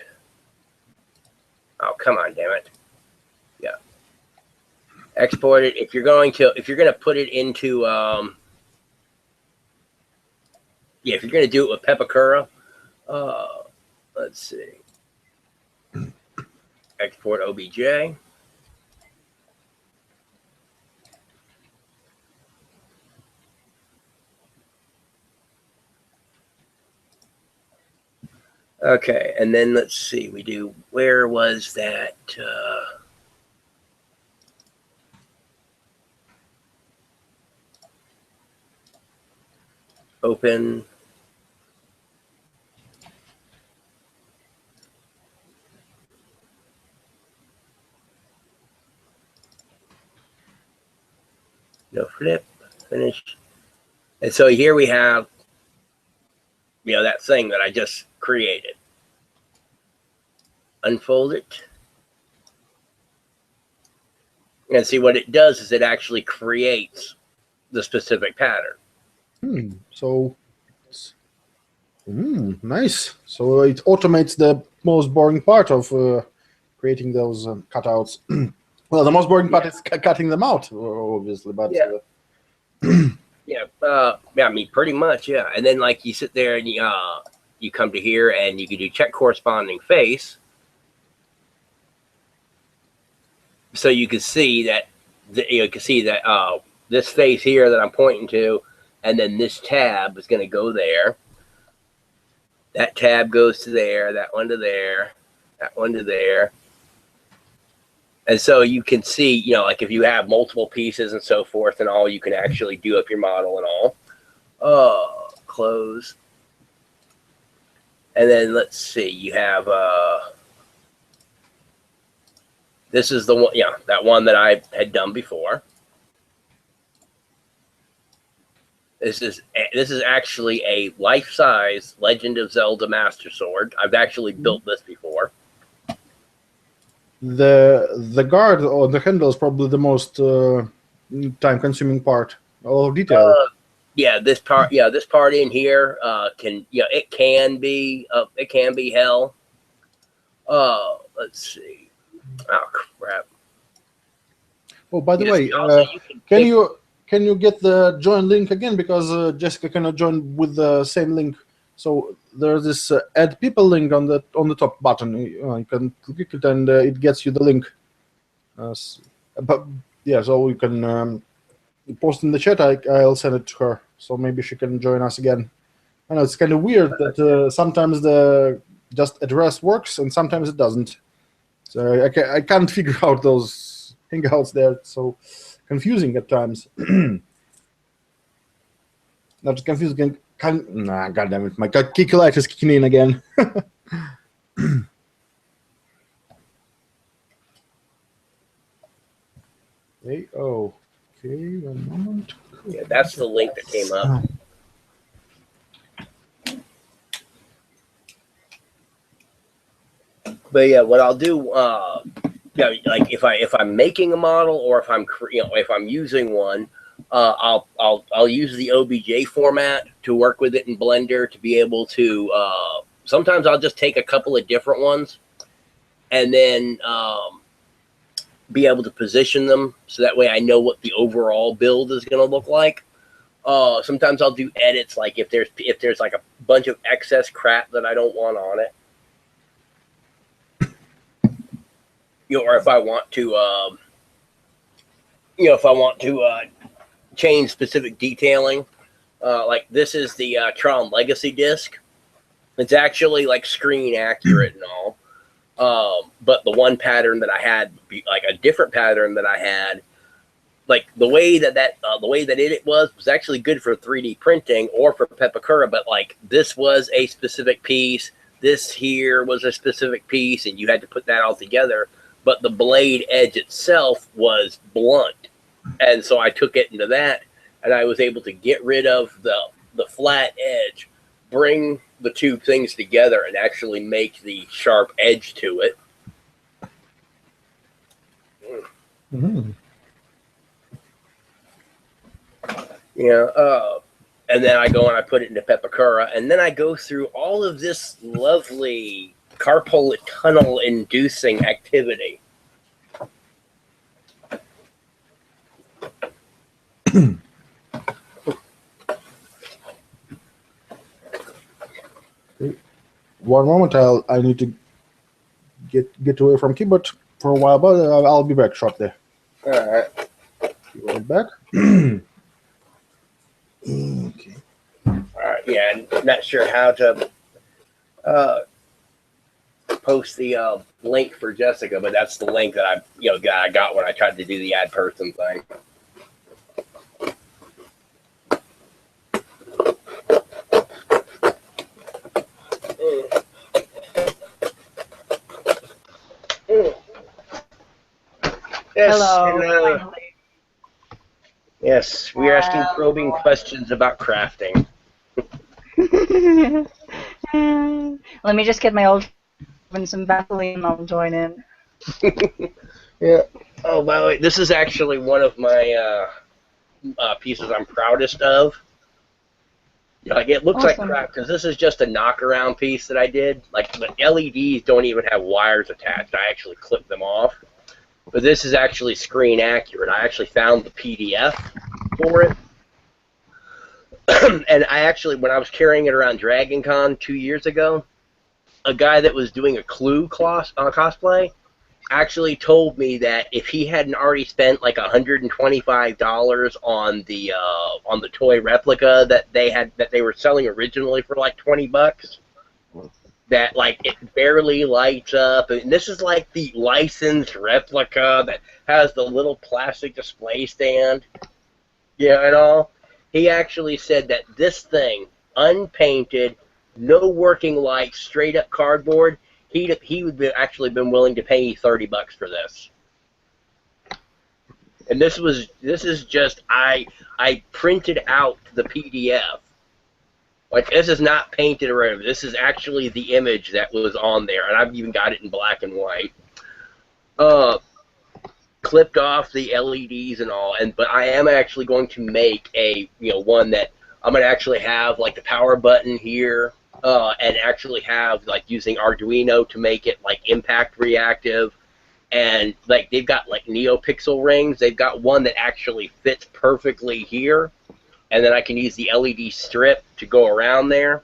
Oh, come on, damn it. Yeah. Export it. If you're going to put it into, if you're going to do it with Pepakura, let's see. Export OBJ. Okay, and then let's see, we do, where was that? Open. No flip, finish. And so here we have, that thing that I just created. Unfold it. And see what it does is it actually creates the specific pattern. So, nice. So it automates the most boring part of creating those cutouts. Well, the most boring part is cutting them out, obviously, but Yeah. Yeah, I mean, pretty much, yeah. And then, like, you sit there and you come to here, and you can do check corresponding face, so you can see that this face here that I'm pointing to, and then this tab is going to go there. That tab goes to there. That one to there. That one to there. And so you can see, like if you have multiple pieces and so forth and all, you can actually do up your model and all. Close. And then let's see, you have, this is the one, that one that I had done before. This is actually a life-size Legend of Zelda Master Sword. I've actually built this before. The guard or the handle is probably the most time-consuming part. All detail. This part in here it can be hell. Let's see. Oh crap. Oh, by the way, can you get the join link again, because Jessica cannot join with the same link. So there's this add people link on the top button. You can click it and it gets you the link. But yeah, so you can post in the chat. I'll send it to her, so maybe she can join us again. I know it's kind of weird that sometimes the just address works and sometimes it doesn't. So I can't figure out those hangouts there. It's so confusing at times. Not confusing. Nah, goddamn it! My calculator is kicking in again. Okay, one moment. Yeah, that's the link that came up. But yeah, what I'll do, like if I'm making a model or if I'm using one, I'll use the OBJ format to work with it in Blender to be able to. Sometimes I'll just take a couple of different ones, and then be able to position them so that way I know what the overall build is going to look like. Sometimes I'll do edits, like if there's like a bunch of excess crap that I don't want on it. Or if I want to, change specific detailing, like this is the Tron Legacy disc. It's actually like screen accurate and all, but the one pattern that I had, like a different pattern that I had, like the way that it was actually good for 3D printing or for Pepakura, but like this was a specific piece, this here was a specific piece, and you had to put that all together. But the blade edge itself was blunt. And so I took it into that, and I was able to get rid of the flat edge, bring the two things together, and actually make the sharp edge to it. Mm-hmm. And then I go and I put it into Pepakura, and then I go through all of this lovely carpal tunnel inducing activity. One moment, I need to get away from keyboard for a while, but I'll be back shortly. All right. Be right back. Okay. All right. Yeah, I'm not sure how to post the link for Jessica, but that's the link that I got when I tried to do the add person thing. Yes, Hello. Yes, we are asking probing questions about crafting. Let me just get my old and some Vaseline and I'll join in. Yeah. Oh, by the way, this is actually one of my pieces I'm proudest of. Like, it looks Awesome. like crap because this is just a knockaround piece that I did. Like, the LEDs don't even have wires attached. I actually clipped them off. but this is actually screen accurate. I actually found the PDF for it. And I actually, when I was carrying it around Dragon Con 2 years ago, a guy that was doing a Clue cosplay actually told me that if he hadn't already spent like $125 on the toy replica that they were selling originally for like $20, that like it barely lights up, and this is like the licensed replica that has the little plastic display stand, and all. He actually said that this thing, unpainted, no working lights, straight up cardboard, he would be actually been willing to pay me $30 for this. And this is just I printed out the PDF. Like, this is not painted or whatever. This is actually the image that was on there, and I've even got it in black and white. Clipped off the LEDs and all, but I am actually going to make a one that I'm going to actually have like the power button here, and actually have like using Arduino to make it like impact reactive, and like they've got like NeoPixel rings. They've got one that actually fits perfectly here, and then I can use the LED strip to go around there,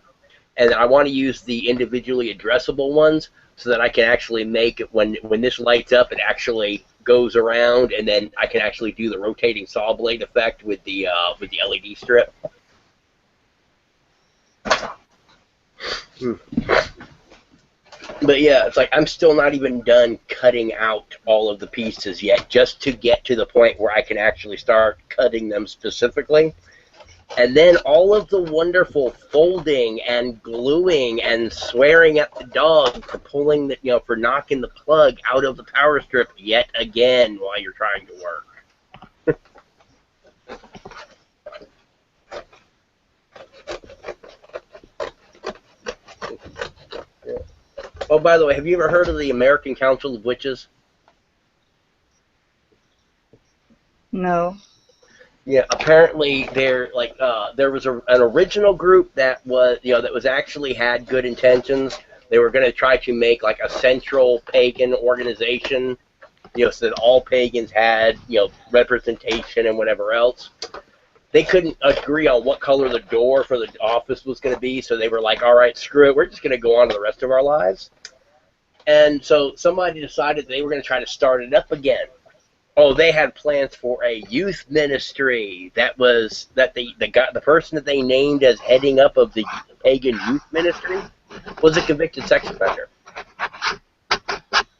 and I want to use the individually addressable ones so that I can actually make it when this lights up, it actually goes around, and then I can actually do the rotating saw blade effect with the LED strip. But yeah, it's like I'm still not even done cutting out all of the pieces yet, just to get to the point where I can actually start cutting them specifically. And then all of the wonderful folding and gluing and swearing at the dog for pulling the, for knocking the plug out of the power strip yet again while you're trying to work. Yeah. Oh, by the way, have you ever heard of the American Council of Witches? No. Yeah, apparently there was an original group that was actually had good intentions. They were going to try to make like a central pagan organization, so that all pagans had representation and whatever else. They couldn't agree on what color the door for the office was going to be, so they were like, all right, screw it, we're just going to go on to the rest of our lives. And so somebody decided they were going to try to start it up again. Oh, they had plans for a youth ministry. The person that they named as heading up of the pagan youth ministry was a convicted sex offender.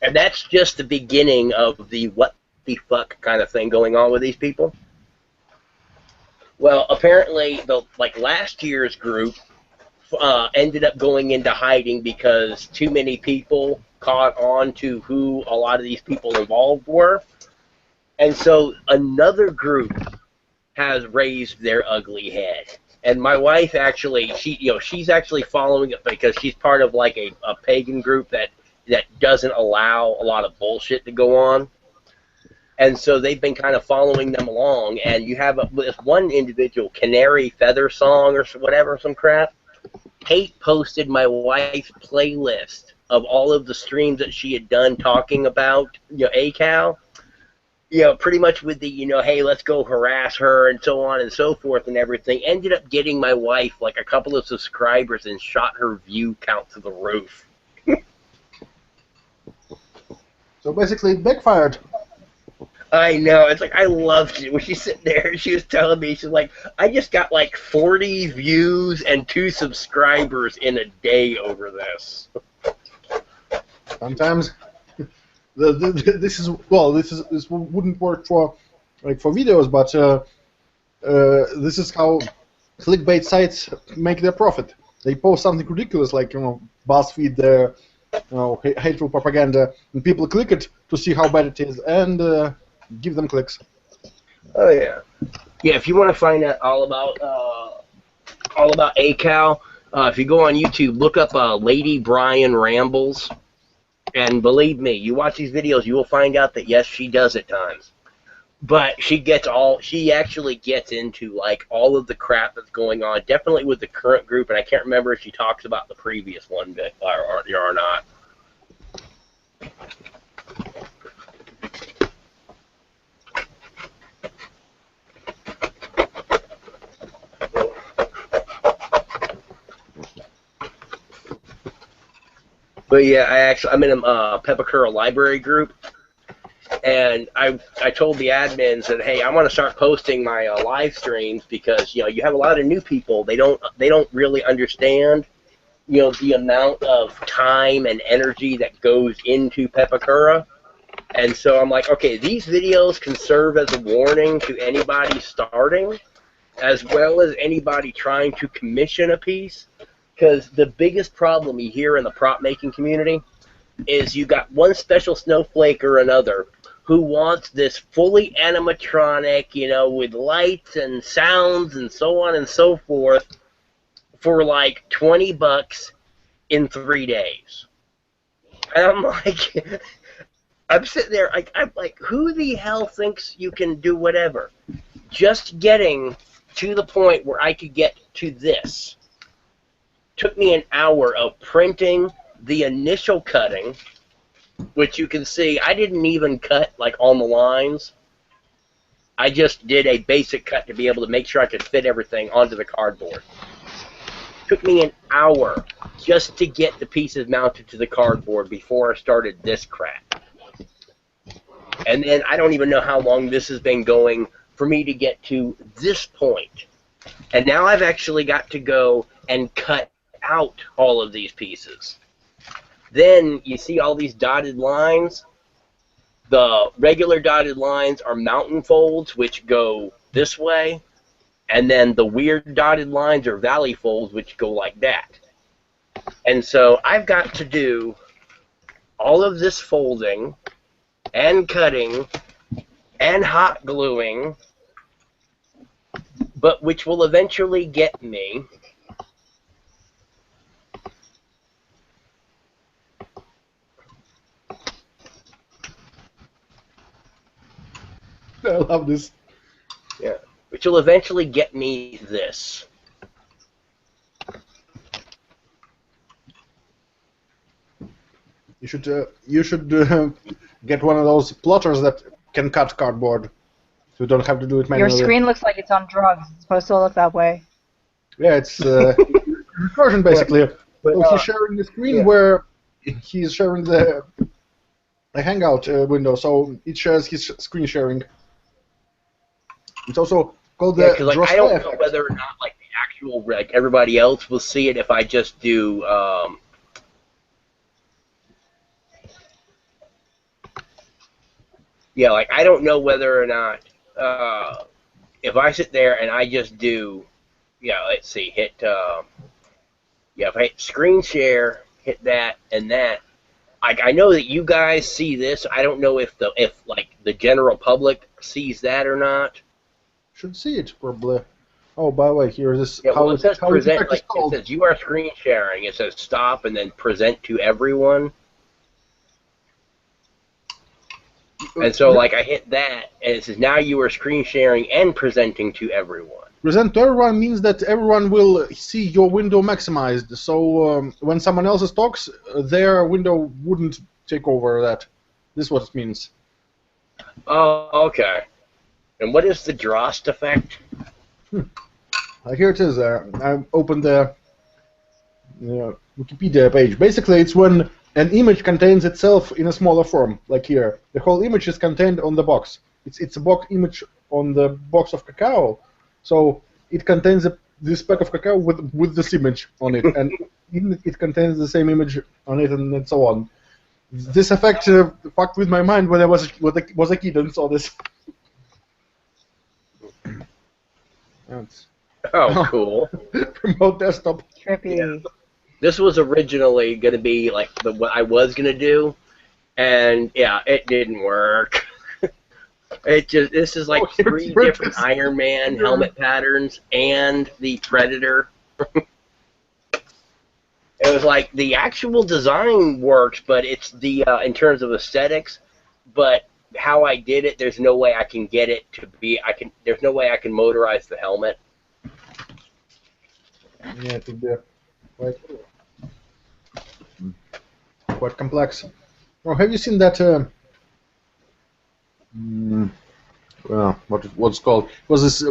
And that's just the beginning of the what the fuck kind of thing going on with these people. Well, apparently, last year's group ended up going into hiding because too many people caught on to who a lot of these people involved were. And so another group has raised their ugly head. And my wife actually, she's actually following it because she's part of like a pagan group that doesn't allow a lot of bullshit to go on. And so they've been kind of following them along. And you have this one individual, Canary Feather Song or whatever, some crap. Kate posted my wife's playlist of all of the streams that she had done talking about ACAL. Pretty much with the, hey, let's go harass her and so on and so forth and everything, ended up getting my wife like a couple of subscribers and shot her view count to the roof. So basically it backfired. I know. It's like, I loved it. When she's sitting there, she was telling me, she's like, I just got like 40 views and 2 subscribers in a day over this. Sometimes this wouldn't work for videos, but this is how clickbait sites make their profit. They post something ridiculous like BuzzFeed their hateful propaganda, and people click it to see how bad it is and give them clicks. Oh yeah, yeah. If you want to find out all about ACAL, if you go on YouTube, look up Lady Brian Rambles. And believe me, you watch these videos, you will find out that yes, she does at times. But she actually gets into like all of the crap that's going on, definitely with the current group, and I can't remember if she talks about the previous one or not. But yeah, I'm in a Pepakura library group, and I told the admins that, hey, I want to start posting my live streams because you have a lot of new people. They don't really understand the amount of time and energy that goes into Pepakura. And so I'm like, okay, these videos can serve as a warning to anybody starting, as well as anybody trying to commission a piece. Because the biggest problem you hear in the prop making community is you got one special snowflake or another who wants this fully animatronic, with lights and sounds and so on and so forth for like $20 in 3 days. And I'm like, I'm sitting there, I'm like, who the hell thinks you can do whatever? Just getting to the point where I could get to this took me an hour of printing the initial cutting, which you can see I didn't even cut like on the lines. I just did a basic cut to be able to make sure I could fit everything onto the cardboard. Took me an hour just to get the pieces mounted to the cardboard before I started this crap. And then I don't even know how long this has been going for me to get to this point. And now I've actually got to go and cut out all of these pieces. Then you see all these dotted lines. The regular dotted lines are mountain folds, which go this way. And then the weird dotted lines are valley folds, which go like that. And so I've got to do all of this folding and cutting and hot gluing, but which will eventually get me I love this. yeah, which will eventually get me this. You should get one of those plotters that can cut cardboard, so you don't have to do it Your manually. screen looks like it's on drugs. It's supposed to look that way. Yeah, it's recursion basically. But, So he's sharing the screen yeah. where he's sharing the Hangout window, so it shares his screen sharing. It's also called the Because I don't know whether or not like the actual everybody else will see it if I just do. Yeah, like I don't know whether or not if I sit there and I just do, let's see, hit, if I hit screen share, hit that and that. I know that you guys see this. I don't know if the general public sees that or not. Should see it probably. Oh, by the way, here this Yeah, well, it says how present. it Like, it says you are screen sharing. It says stop and then present to everyone. And so, like, I hit that, and it says now you are screen sharing and presenting to everyone. Present to everyone means that everyone will see your window maximized. So when someone else talks, their window wouldn't take over that. This is what it means. Oh, okay. And what is the Drost effect? Here it is. I opened the Wikipedia page. Basically, it's when an image contains itself in a smaller form, like here. The whole image is contained on the box. It's a box image on the box of cacao, so it contains this pack of cacao with this image on it, and it contains the same image on it, and so on. This effect fucked with my mind when I was a kid and saw this. Oh, cool. Remote desktop. Trippy. Yeah. This was originally going to be like what I was going to do, and yeah, it didn't work. This is like three different Iron Man helmet patterns and the Predator. It was like the actual design works, but it's the in terms of aesthetics, but how I did it, there's no way I can get it to be. There's no way I can motorize the helmet. Yeah, it would be quite complex. Oh, have you seen that? Well, what's called? Was this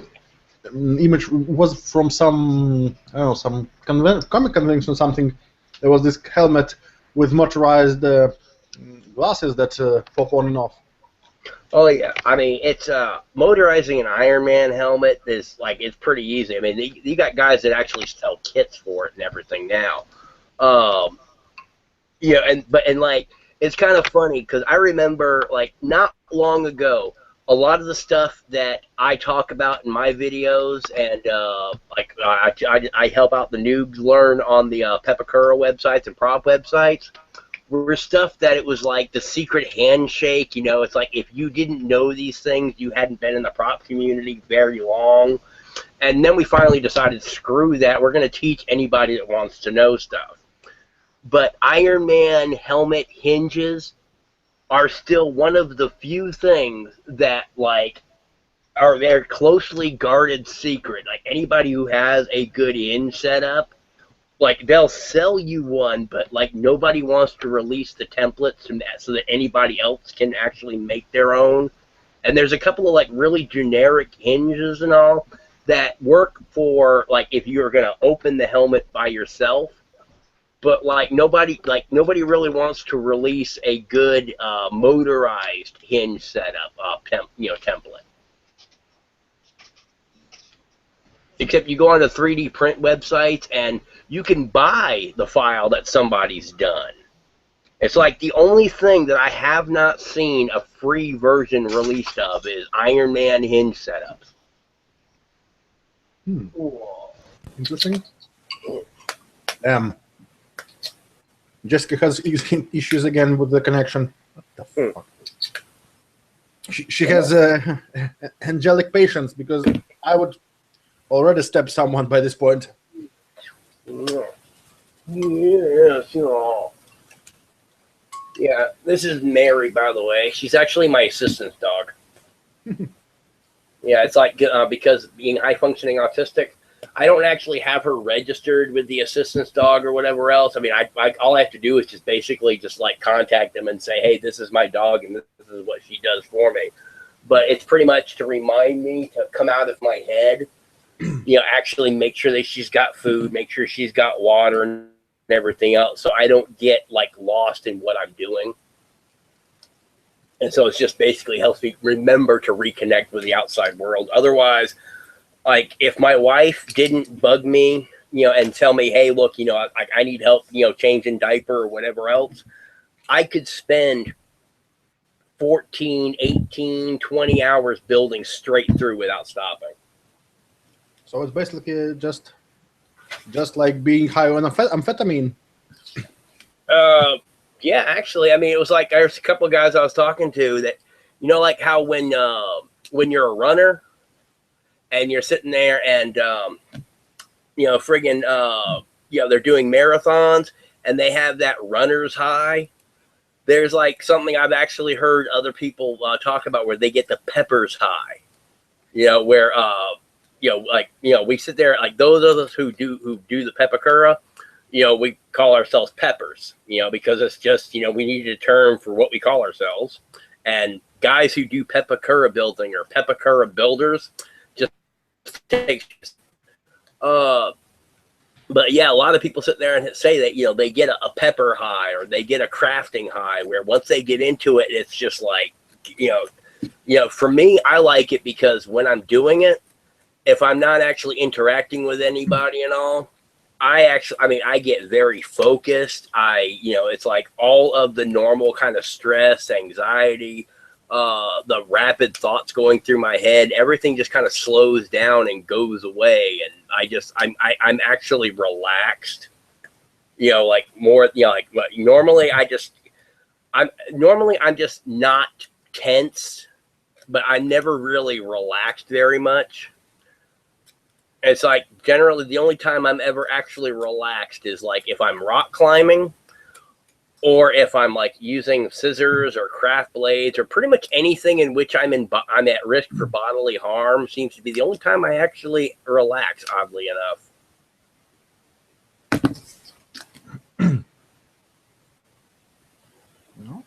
image was from some I don't know, some comic convention or something? There was this helmet with motorized glasses that pop on and off. Oh yeah, I mean it's motorizing an Iron Man helmet is like it's pretty easy. I mean you got guys that actually sell kits for it and everything now. Yeah, and like it's kind of funny because I remember like not long ago, a lot of the stuff that I talk about in my videos and like I help out the noobs learn on the Pepakura websites and prop websites were stuff that it was like the secret handshake. You know, it's like if you didn't know these things, you hadn't been in the prop community very long. And then we finally decided, screw that, we're going to teach anybody that wants to know stuff. But Iron Man helmet hinges are still one of the few things that, like, are their closely guarded secret. Like, anybody who has a good hinge setup, like, they'll sell you one, but, like, nobody wants to release the templates so that anybody else can actually make their own. And there's a couple of, like, really generic hinges and all that work for, like, if you're going to open the helmet by yourself. But, like, nobody really wants to release a good motorized hinge setup, template. Except you go on to 3D print websites and you can buy the file that somebody's done. It's like the only thing that I have not seen a free version released of is Iron Man hinge setups. Interesting. Jessica has issues again with the connection. What the fuck? She has angelic patience because I would already stab someone by this point. Yes, yeah, this is Mary, by the way. She's actually my assistant's dog. Yeah, it's like because being high-functioning autistic, I don't actually have her registered with the assistant's dog or whatever else. I mean, all I have to do is just basically just like contact them and say, hey, this is my dog and this is what she does for me. But it's pretty much to remind me to come out of my head, actually make sure that she's got food, make sure she's got water and everything else, so I don't get like lost in what I'm doing. And so it's just basically helps me remember to reconnect with the outside world. Otherwise, like if my wife didn't bug me, and tell me, hey, look, I need help, changing diaper or whatever else, I could spend 14, 18, 20 hours building straight through without stopping. So it's basically just like being high on amphetamine. Yeah, actually, I mean, it was like there's a couple of guys I was talking to that, like how when you're a runner and you're sitting there and they're doing marathons and they have that runner's high. There's like something I've actually heard other people talk about where they get the peppers high. Where we sit there like those of us who do the Pepakura. We call ourselves peppers, because it's just, we needed a term for what we call ourselves. And guys who do Pepakura building or Pepakura builders just take, but yeah, a lot of people sit there and say that, they get a pepper high or they get a crafting high where once they get into it, it's just like, for me, I like it because when I'm doing it, if I'm not actually interacting with anybody and all, I get very focused. It's like all of the normal kind of stress, anxiety, the rapid thoughts going through my head, everything just kind of slows down and goes away. And I'm actually relaxed, like more, like normally I'm just not tense, but I'm never really relaxed very much. It's like generally the only time I'm ever actually relaxed is like if I'm rock climbing or if I'm like using scissors or craft blades or pretty much anything in which I'm at risk for bodily harm seems to be the only time I actually relax, oddly enough. No?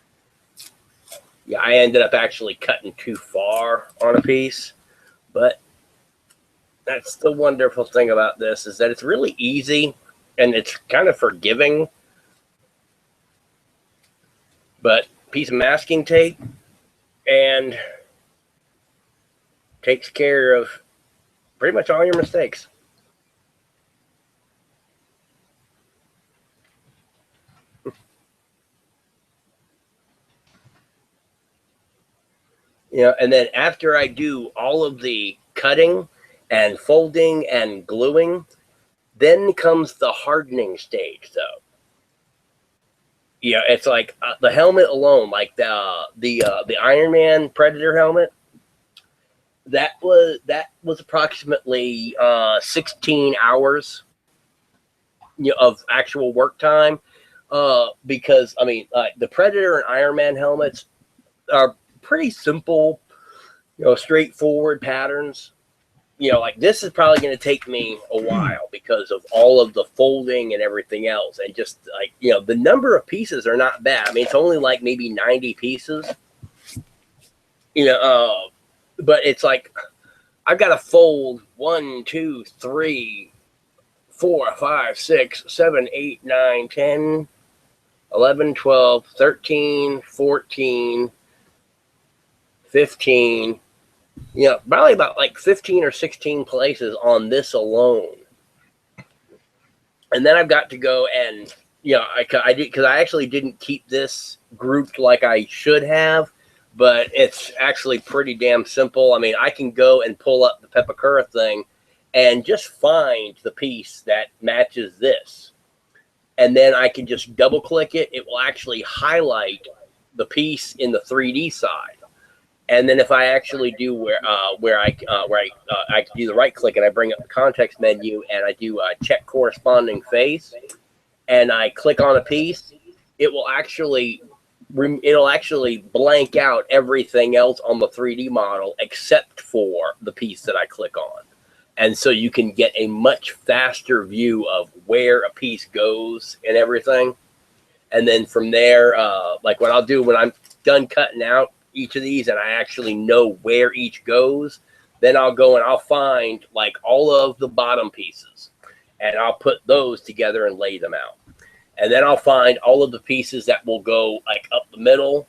Yeah, I ended up actually cutting too far on a piece, but that's the wonderful thing about this is that it's really easy and it's kind of forgiving. but piece of masking tape and takes care of pretty much all your mistakes. You know, and then after I do all of the cutting and folding and gluing, then comes the hardening stage, though. Yeah, it's like the helmet alone, like the Iron Man Predator helmet. That was approximately 16 hours, you know, of actual work time. Because I mean, the Predator and Iron Man helmets are pretty simple, you know, straightforward patterns. You know, like this is probably going to take me a while because of all of the folding and everything else. And just like, you know, the number of pieces are not bad. I mean, it's only like maybe 90 pieces, you know, but it's like, I've got to fold 1, 2, 3, 4, 5, 6, 7, 8, 9, 10, 11, 12, 13, 14, 15, you know, probably about like 15 or 16 places on this alone. And then I've got to go and, you know, I did, because I actually didn't keep this grouped like I should have, but it's actually pretty damn simple. I mean, I can go and pull up the Pepakura thing and just find the piece that matches this. And then I can just double click it. It will actually highlight the piece in the 3D side. And then if I actually do where I do the right click and I bring up the context menu and I do check corresponding face and I click on a piece, it will actually blank out everything else on the 3D model except for the piece that I click on. And so you can get a much faster view of where a piece goes and everything. And then from there, like what I'll do when I'm done cutting out each of these and I actually know where each goes, then I'll go and I'll find like all of the bottom pieces and I'll put those together and lay them out. And then I'll find all of the pieces that will go like up the middle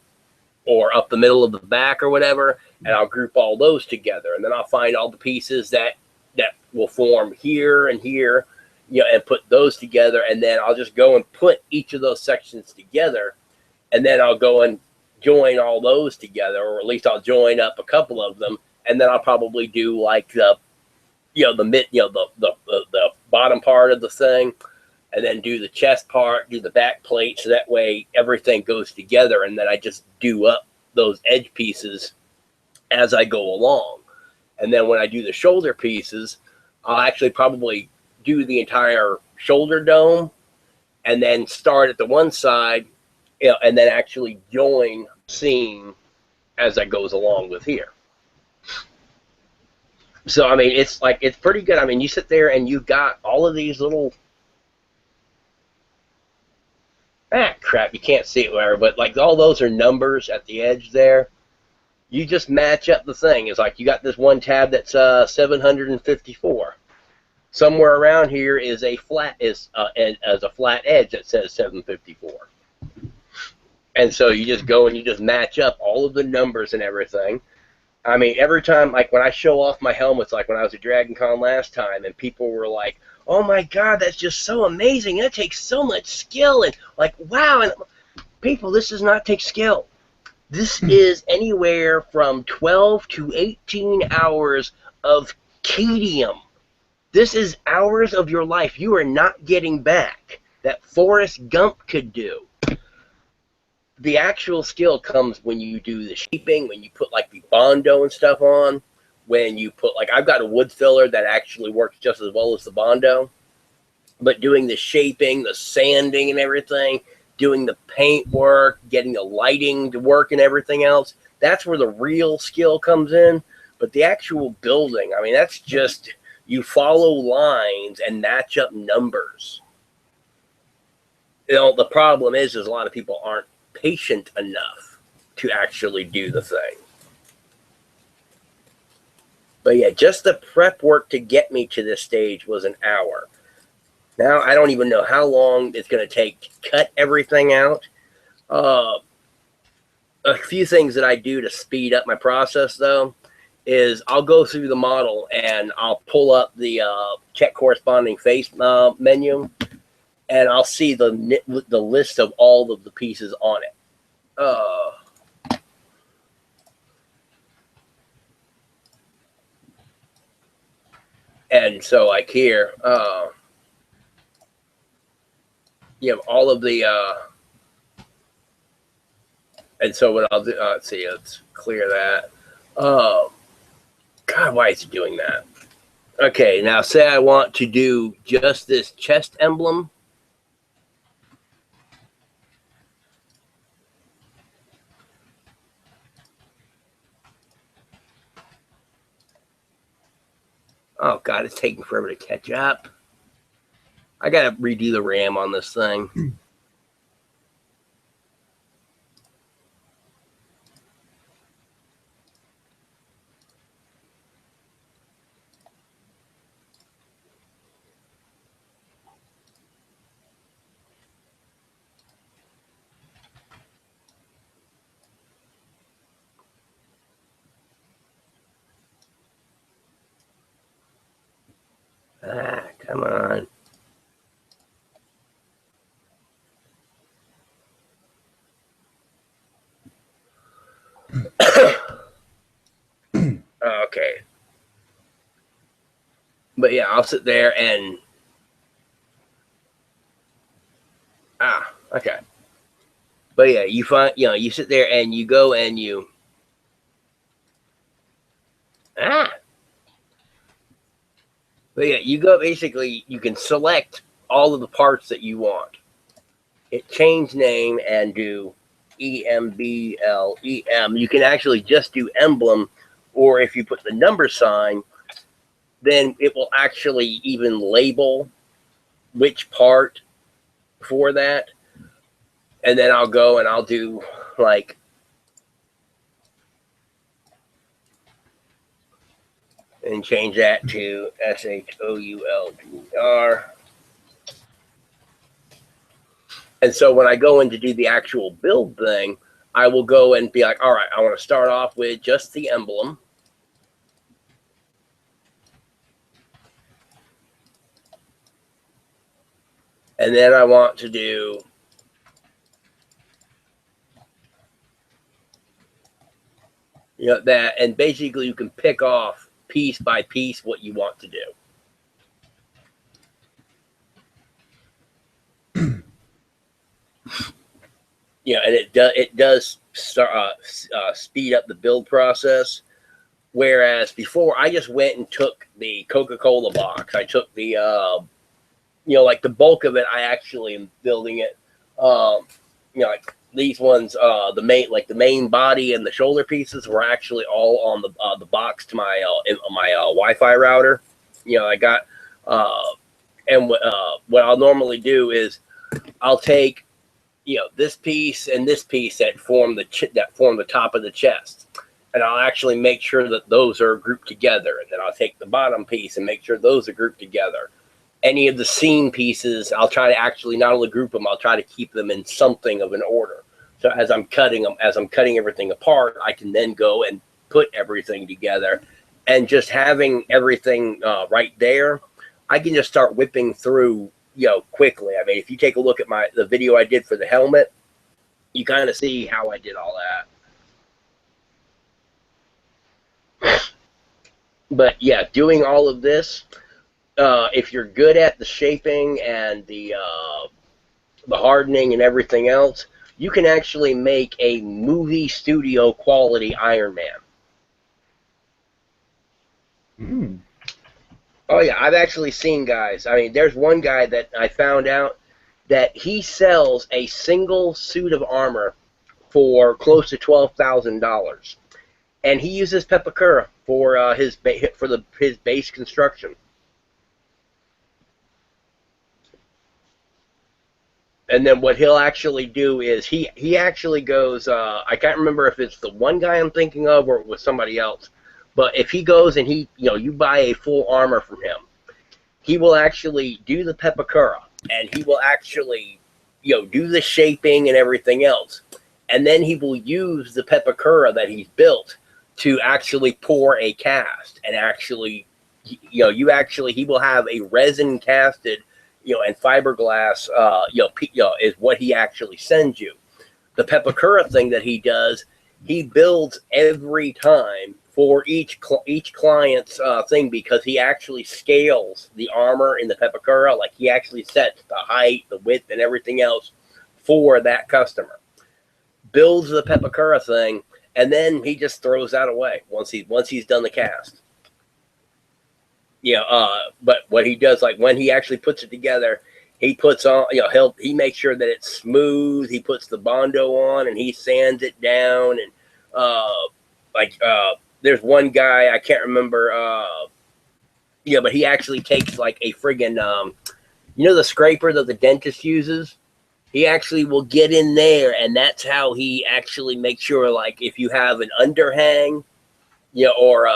or up the middle of the back or whatever, and I'll group all those together. And then I'll find all the pieces that will form here and here, you know, and put those together. And then I'll just go and put each of those sections together, and then I'll go and join all those together, or at least I'll join up a couple of them, and then I'll probably do like the bottom part of the thing, and then do the chest part, do the back plate, so that way everything goes together, and then I just do up those edge pieces as I go along. And then when I do the shoulder pieces, I'll actually probably do the entire shoulder dome, and then start at the one side, you know, and then actually join seam as that goes along with here. So, I mean, it's like, it's pretty good. I mean, you sit there and you've got all of these little, crap, you can't see it wherever, but like all those are numbers at the edge there. You just match up the thing. It's like you got this one tab that's 754. Somewhere around here is a flat as a flat edge that says 754. And so you just go and you just match up all of the numbers and everything. I mean, every time, like when I show off my helmets, like when I was at Dragon Con last time, and people were like, "Oh my God, that's just so amazing! That takes so much skill!" And like, wow! And people, this does not take skill. This is anywhere from 12 to 18 hours of tedium. This is hours of your life you are not getting back that Forrest Gump could do. The actual skill comes when you do the shaping, when you put like the Bondo and stuff on, when you put, like, I've got a wood filler that actually works just as well as the Bondo, but doing the shaping, the sanding and everything, doing the paint work, getting the lighting to work and everything else, that's where the real skill comes in. But the actual building, I mean, that's just, you follow lines and match up numbers. You know, the problem is a lot of people aren't patient enough to actually do the thing. But yeah, just the prep work to get me to this stage was an hour. Now I don't even know how long it's going to take to cut everything out. a few things that I do to speed up my process, though, is I'll go through the model and I'll pull up the check corresponding face menu, and I'll see the list of all of the pieces on it. And so, like here, you have all of the, and so what I'll do, let's see, let's clear that. God, why is it doing that? Okay, now say I want to do just this chest emblem. Oh, God, it's taking forever to catch up. I got to redo the RAM on this thing. Ah, come on. Okay. But yeah, I'll sit there and okay. But yeah, you find, you sit there and you go and you But yeah, you go, basically you can select all of the parts that you want. Hit change name and do EMBLEM. You can actually just do emblem, or if you put the number sign, then it will actually even label which part for that. And then I'll go and I'll do like and change that to SHOULDR. And so when I go in to do the actual build thing, I will go and be like, all right, I want to start off with just the emblem. And then I want to do that, and basically you can pick off piece by piece what you want to do. And it does start speed up the build process. Whereas before, I just went and took the Coca-Cola box. I took the like the bulk of it. I actually am building it. Like these ones, the main body and the shoulder pieces were actually all on the box to my Wi-Fi router. I got and what I'll normally do is I'll take this piece and this piece that form the top of the chest, and I'll actually make sure that those are grouped together, and then I'll take the bottom piece and make sure those are grouped together. Any of the seam pieces, I'll try to actually not only group them, I'll try to keep them in something of an order. So as I'm cutting everything apart, I can then go and put everything together, and just having everything right there, I can just start whipping through quickly. I mean, if you take a look at the video I did for the helmet, you kind of see how I did all that. But yeah, doing all of this, if you're good at the shaping and the hardening and everything else, you can actually make a movie studio quality Iron Man. Mm. Oh yeah, I've actually seen guys. I mean, there's one guy that I found out that he sells a single suit of armor for close to $12,000, and he uses Pepakura for his base construction. And then what he'll actually do is he actually goes. I can't remember if it's the one guy I'm thinking of or it was somebody else. But if he goes and you buy a full armor from him, he will actually do the Pepakura, and he will actually, do the shaping and everything else. and then he will use the pepakura that he's built to actually pour a cast, and actually, he will have a resin casted, and fiberglass, is what he actually sends you. The pepakura thing that he does, he builds every time for each client's thing, because he actually scales the armor in the pepakura. Like, he actually sets the height, the width, and everything else for that customer. Builds the pepakura thing, and then he just throws that away once he's done the cast. But what he does, like when he actually puts it together, he puts on, he makes sure that it's smooth. He puts the Bondo on, and he sands it down. And there's one guy, I can't remember, but he actually takes like a friggin', the scraper that the dentist uses. He actually will get in there, and that's how he actually makes sure, like, if you have an underhang, or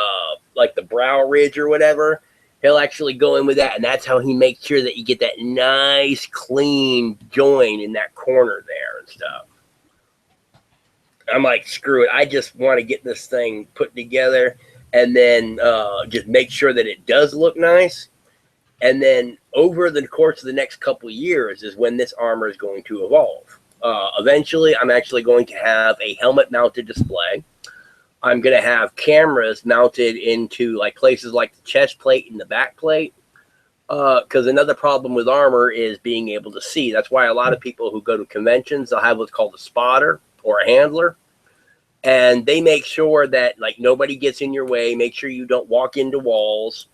like the brow ridge or whatever, he'll actually go in with that, and that's how he makes sure that you get that nice, clean joint in that corner there and stuff. I'm like, screw it. I just want to get this thing put together, and then just make sure that it does look nice. And then over the course of the next couple of years is when this armor is going to evolve. Eventually, I'm actually going to have a helmet-mounted display. I'm going to have cameras mounted into like places like the chest plate and the back plate. Because another problem with armor is being able to see. That's why a lot of people who go to conventions, they'll have what's called a spotter or a handler. And they make sure that like nobody gets in your way. Make sure you don't walk into walls.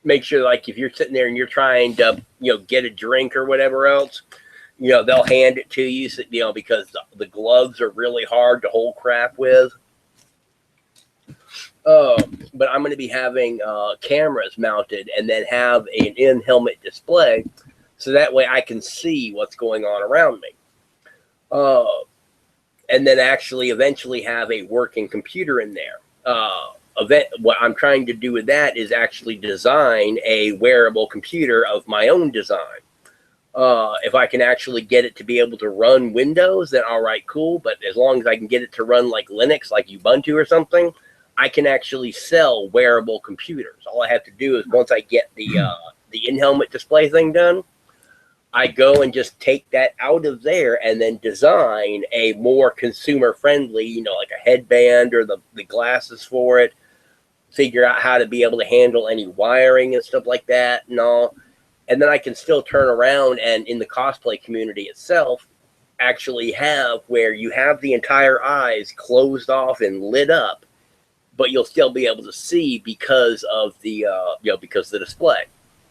Make sure, like, if you're sitting there and you're trying to, get a drink or whatever else, they'll hand it to you, because the gloves are really hard to hold crap with. But I'm going to be having cameras mounted, and then have an in-helmet display, so that way I can see what's going on around me. And then actually eventually have a working computer in there. What I'm trying to do with that is actually design a wearable computer of my own design. If I can actually get it to be able to run Windows, then all right, cool. But as long as I can get it to run like Linux, like Ubuntu or something, I can actually sell wearable computers. All I have to do is, once I get the in-helmet display thing done, I go and just take that out of there and then design a more consumer-friendly, like a headband or the glasses for it. Figure out how to be able to handle any wiring and stuff like that and all. And then I can still turn around and in the cosplay community itself actually have where you have the entire eyes closed off and lit up, but you'll still be able to see because of the because of the display.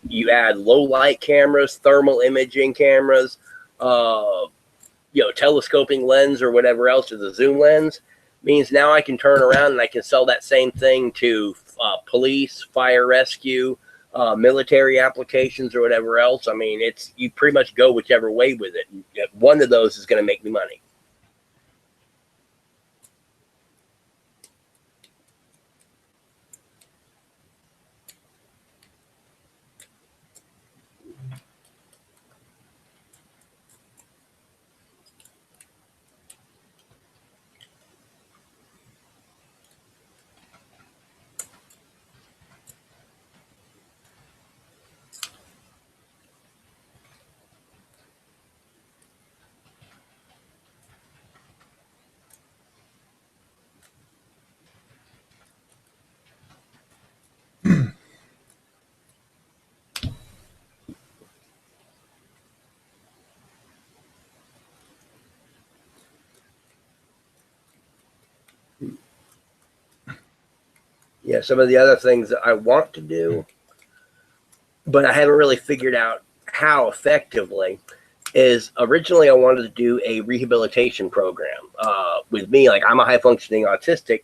You add low light cameras, thermal imaging cameras, telescoping lens or whatever else, or the zoom lens, means now I can turn around and I can sell that same thing to police, fire rescue, military applications, or whatever else. I mean, you pretty much go whichever way with it. One of those is going to make me money. Yeah, some of the other things that I want to do, but I haven't really figured out how effectively, is originally I wanted to do a rehabilitation program. With me, like, I'm a high-functioning autistic,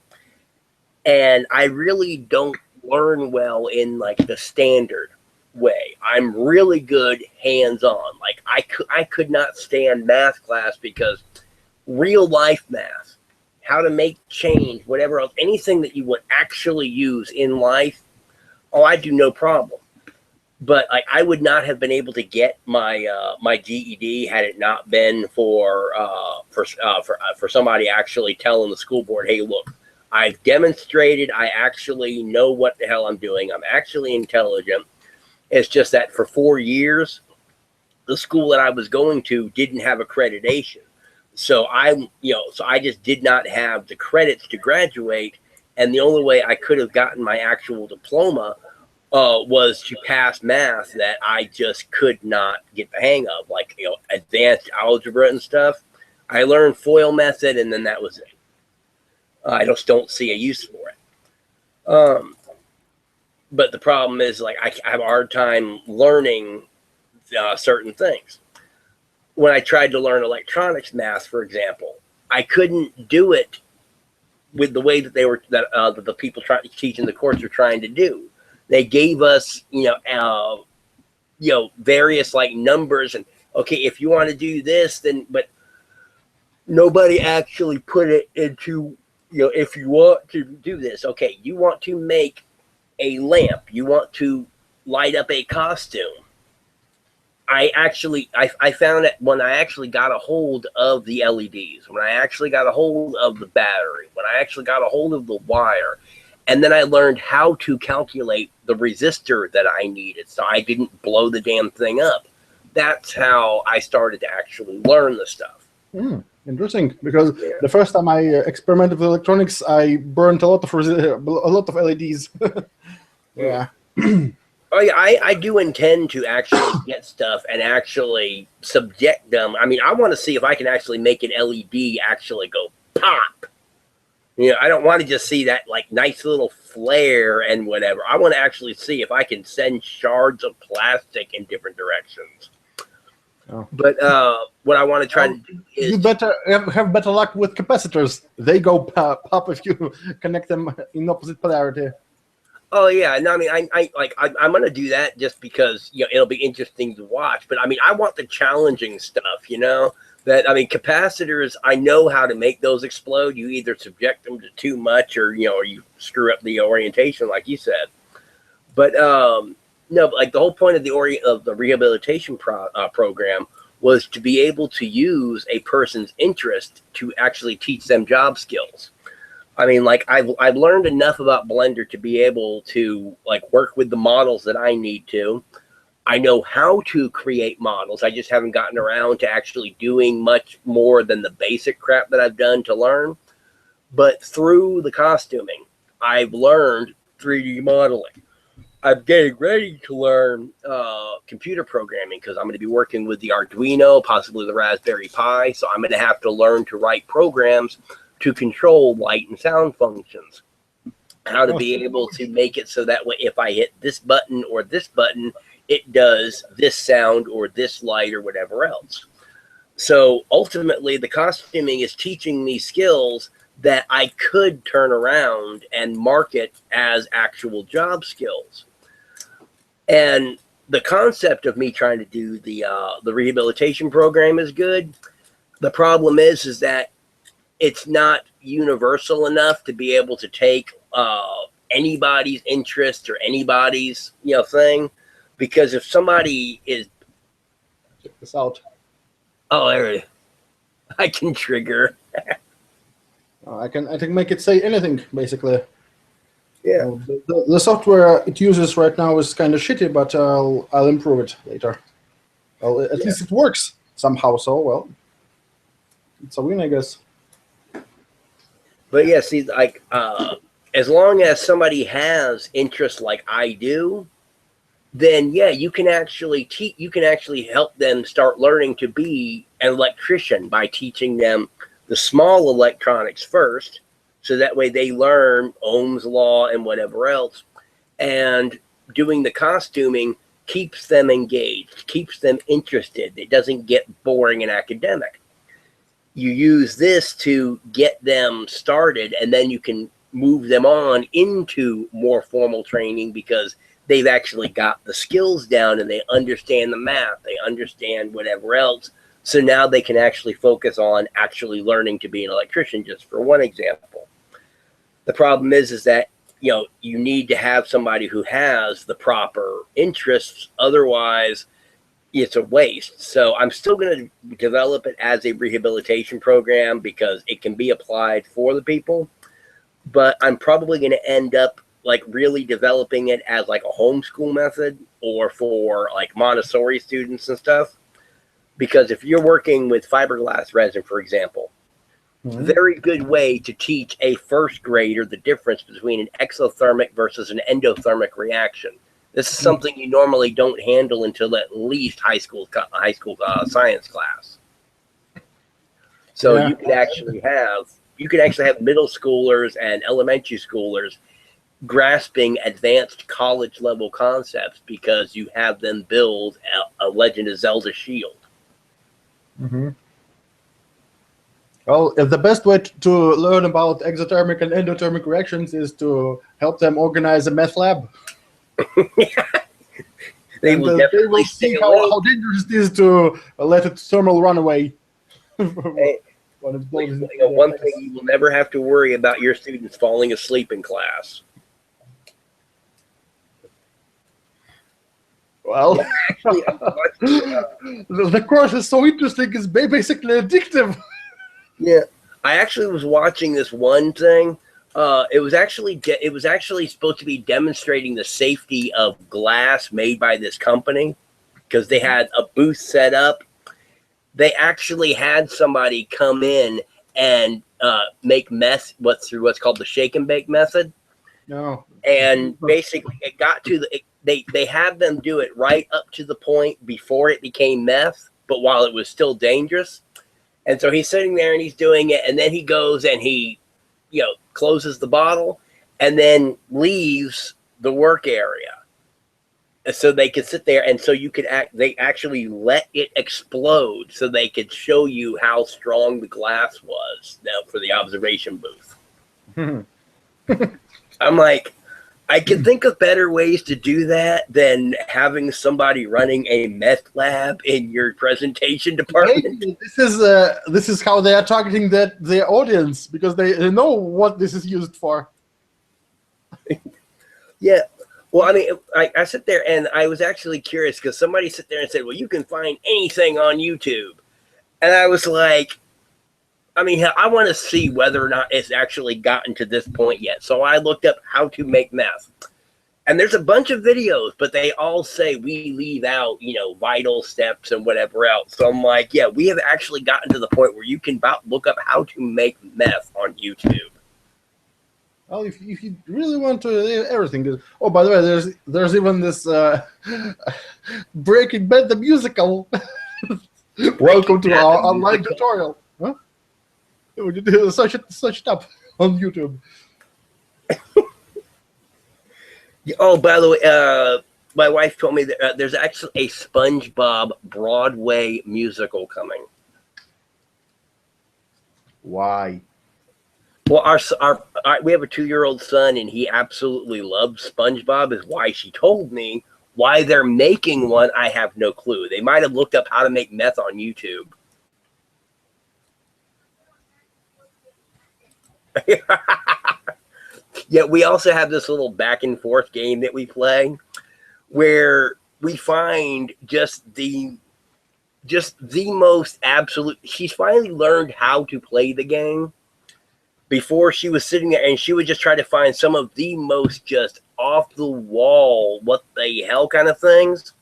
and I really don't learn well in, like, the standard way. I'm really good hands-on. Like, I could not stand math class, because real-life math, how to make change, whatever else, anything that you would actually use in life, I do no problem. but like I would not have been able to get my my GED had it not been for somebody actually telling the school board, hey, look, I've demonstrated I actually know what the hell I'm doing. I'm actually intelligent. It's just that for 4 years, the school that I was going to didn't have accreditation. So I just did not have the credits to graduate. And the only way I could have gotten my actual diploma was to pass math that I just could not get the hang of, like, advanced algebra and stuff. I learned FOIL method, and then that was it. I just don't see a use for it. But the problem is, like, I have a hard time learning certain things. When I tried to learn electronics math, for example, I couldn't do it with the way that the people teaching the course were trying to do. They gave us, various like numbers and okay, if you want to do this, then, but nobody actually put it into, if you want to do this, okay, you want to make a lamp, you want to light up a costume. I found that when I actually got a hold of the LEDs, when I actually got a hold of the battery, when I actually got a hold of the wire, and then I learned how to calculate the resistor that I needed so I didn't blow the damn thing up. That's how I started to actually learn the stuff. Interesting, because the first time I experimented with electronics, I burned a lot of LEDs. Yeah. Oh yeah, I do intend to actually get stuff and actually subject them. I mean, I want to see if I can actually make an LED actually go pop. I don't want to just see that like nice little flare and whatever. I want to actually see if I can send shards of plastic in different directions. Oh. But what I want to try to do is you better have better luck with capacitors. They go pop if you connect them in opposite polarity. Oh yeah, no, I mean, I'm gonna do that just because it'll be interesting to watch. But I mean, I want the challenging stuff, That I mean, capacitors. I know how to make those explode. You either subject them to too much, or or you screw up the orientation, like you said. But no, but like the whole point of the rehabilitation program was to be able to use a person's interest to actually teach them job skills. I mean, like I've learned enough about Blender to be able to like work with the models that I need to. I know how to create models. I just haven't gotten around to actually doing much more than the basic crap that I've done to learn. But through the costuming, I've learned 3D modeling. I'm getting ready to learn computer programming because I'm going to be working with the Arduino, possibly the Raspberry Pi. So I'm going to have to learn to write programs to control light and sound functions. How to be able to make it so that way if I hit this button or this button, it does this sound or this light or whatever else. So ultimately, the costuming is teaching me skills that I could turn around and market as actual job skills. And the concept of me trying to do the rehabilitation program is good. The problem is that it's not universal enough to be able to take anybody's interest or anybody's thing. Because if somebody is, check this out. Oh, there it is. I can trigger. I can make it say anything basically. Yeah. The software it uses right now is kind of shitty, but I'll improve it later. Well, at least it works somehow. So well, it's a win, I guess. But yeah, see, like as long as somebody has interest like I do, then yeah, you can actually help them start learning to be an electrician by teaching them the small electronics first, so that way they learn Ohm's law and whatever else. And doing the costuming keeps them engaged, keeps them interested. It doesn't get boring and academic. You use this to get them started, and then you can move them on into more formal training because they've actually got the skills down and they understand the math, they understand whatever else. So now they can actually focus on actually learning to be an electrician, just for one example. The problem is that you need to have somebody who has the proper interests. Otherwise, it's a waste. So I'm still going to develop it as a rehabilitation program because it can be applied for the people. But I'm probably going to end up like really developing it as like a homeschool method or for like Montessori students and stuff. Because if you're working with fiberglass resin, for example, very good way to teach a first grader the difference between an exothermic versus an endothermic reaction. This is something you normally don't handle until at least high school science class. So you could actually have middle schoolers and elementary schoolers grasping advanced college level concepts because you have them build a Legend of Zelda shield. Well, the best way to learn about exothermic and endothermic reactions is to help them organize a meth lab. They will see how dangerous it is to let a thermal run away. One thing you will never have to worry about your students falling asleep in class. Well, the course is so interesting, it's basically addictive. Yeah, I actually was watching this one thing. It was actually supposed to be demonstrating the safety of glass made by this company because they had a booth set up. They actually had somebody come in and make meth through what's called the shake and bake method. No. And basically, it got to they had them do it right up to the point before it became meth, but while it was still dangerous. And so he's sitting there and he's doing it, and then he goes and he closes the bottle and then leaves the work area so they could sit there, and so they actually let it explode so they could show you how strong the glass was now for the observation booth. I'm like, I can think of better ways to do that than having somebody running a meth lab in your presentation department. Maybe this is how they are targeting their audience, because they know what this is used for. Yeah. Well, I mean, I sit there and I was actually curious because somebody sit there and said, well, you can find anything on YouTube. And I was like, I mean, I want to see whether or not it's actually gotten to this point yet. So I looked up how to make meth. And there's a bunch of videos, but they all say we leave out, vital steps and whatever else. So I'm like, yeah, we have actually gotten to the point where you can look up how to make meth on YouTube. Well, if you really want to, everything is. Oh, by the way, there's even this Breaking Bad the musical. Welcome to our online tutorial. Huh? We do such stuff on YouTube. Oh, by the way, my wife told me that there's actually a SpongeBob Broadway musical coming. Why? Well, we have a 2-year-old son, and he absolutely loves SpongeBob. Is why she told me. Why they're making one, I have no clue. They might have looked up how to make meth on YouTube. Yeah, we also have this little back and forth game that we play where we find just the most absolute. She's finally learned how to play the game. Before, she was sitting there and she would just try to find some of the most just off the wall, what the hell kind of things.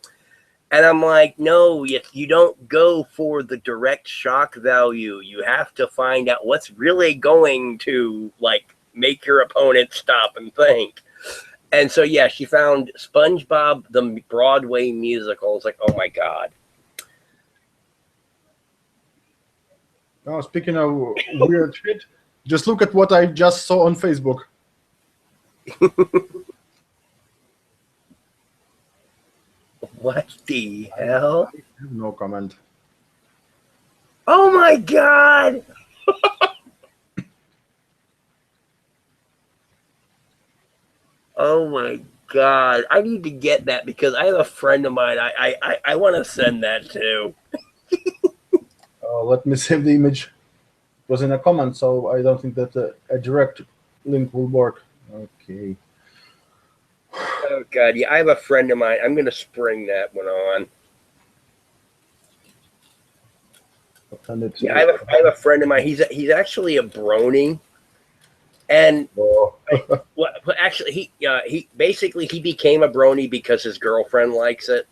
And I'm like, no, you don't go for the direct shock value. You have to find out what's really going to make your opponent stop and think. And so, yeah, she found SpongeBob the Broadway musical. It's like, oh my God. Oh, speaking of weird shit, just look at what I just saw on Facebook. What the hell? No comment. Oh my God. Oh my God. I need to get that because I have a friend of mine I want to send that to. Let me save the image. It was in a comment, so I don't think that a direct link will work. Okay. Oh God, yeah, I have a friend of mine. I'm gonna spring that one on. And it's, Yeah, I have a friend of mine. He's actually a brony, and well, actually he basically he became a brony because his girlfriend likes it,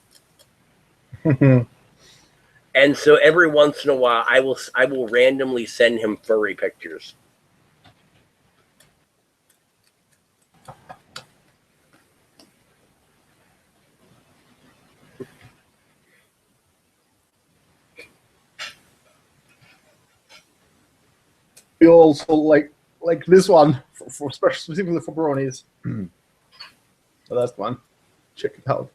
and so every once in a while I will randomly send him furry pictures. we also like this one for specifically for bronies. The last one. Check it out.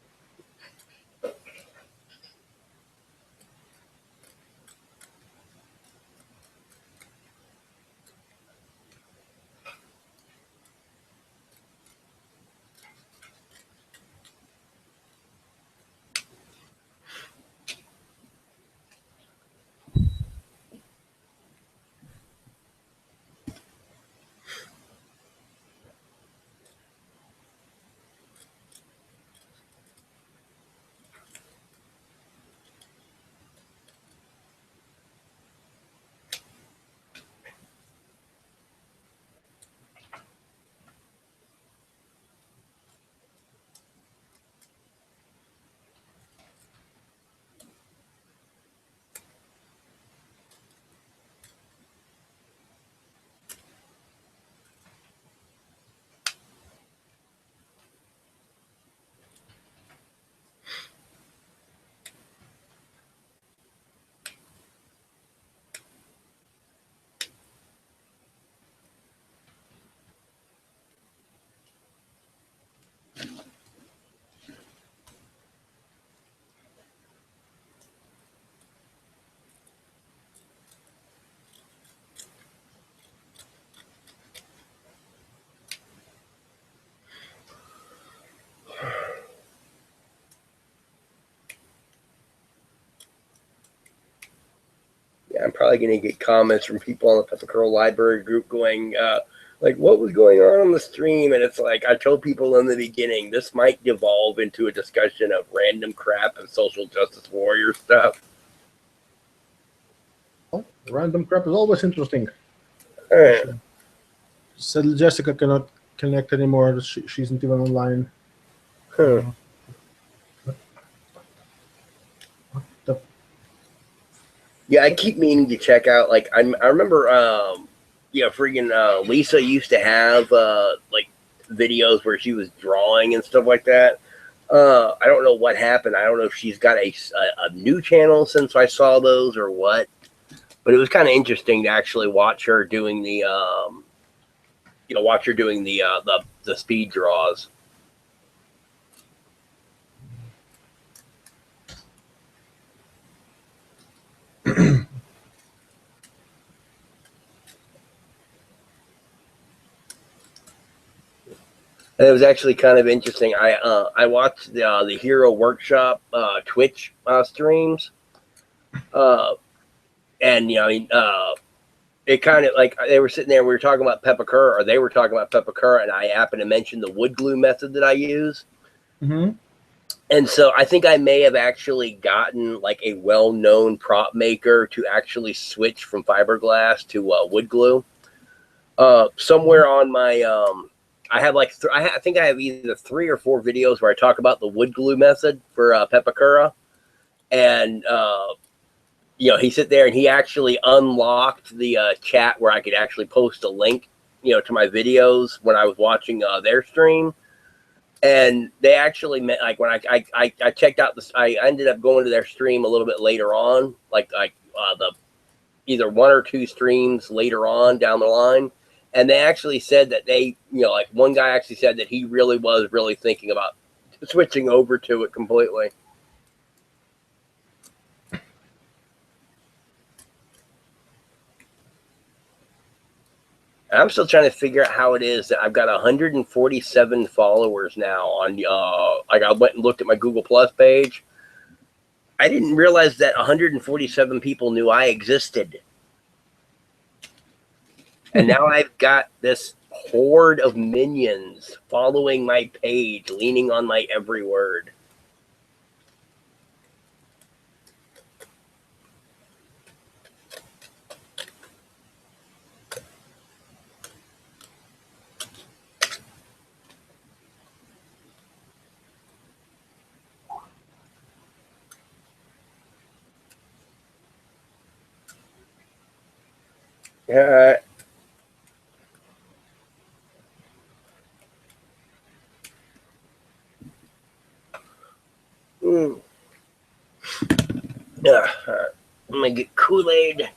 Yeah, I'm probably gonna get comments from people on the Pepper Curl Library group going, like, what was going on the stream? And it's like I told people in the beginning, this might devolve into a discussion of random crap and social justice warrior stuff. Oh, random crap is always interesting. Right. Said Jessica cannot connect anymore. She isn't even online. Huh. Yeah, I keep meaning to check out. Like, I remember, freaking Lisa used to have like videos where she was drawing and stuff like that. I don't know what happened. I don't know if she's got a new channel since I saw those or what. But it was kind of interesting to actually watch her doing the the speed draws. And it was actually kind of interesting. I watched the Hero Workshop Twitch streams, and it kind of like they were sitting there. We were talking about Pepakura, or they were talking about Pepakura, and I happened to mention the wood glue method that I use. Mm-hmm. And so I think I may have actually gotten like a well-known prop maker to actually switch from fiberglass to wood glue. Somewhere on my I have like I think I have either 3 or 4 videos where I talk about the wood glue method for Pepakura, and he sit there and he actually unlocked the chat where I could actually post a link, to my videos when I was watching their stream. And they actually met, like when I checked out this, I ended up going to their stream a little bit later on, like the either 1 or 2 streams later on down the line. And they actually said that they, like one guy actually said that he really was thinking about switching over to it completely. I'm still trying to figure out how it is that I've got 147 followers now on like I went and looked at my Google Plus page. I didn't realize that 147 people knew I existed. And now I've got this horde of minions following my page, leaning on my every word. Uh, mm. I'm gonna get Kool-Aid.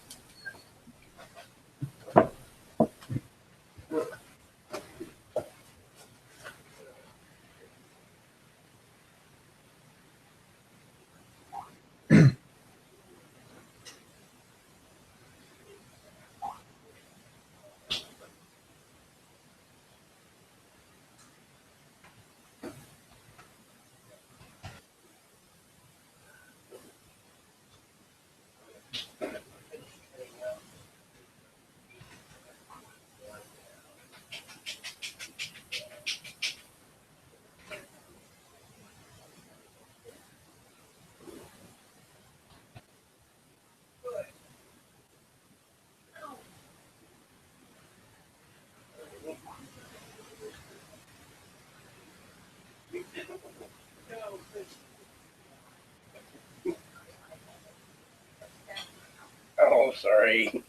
Oh, sorry.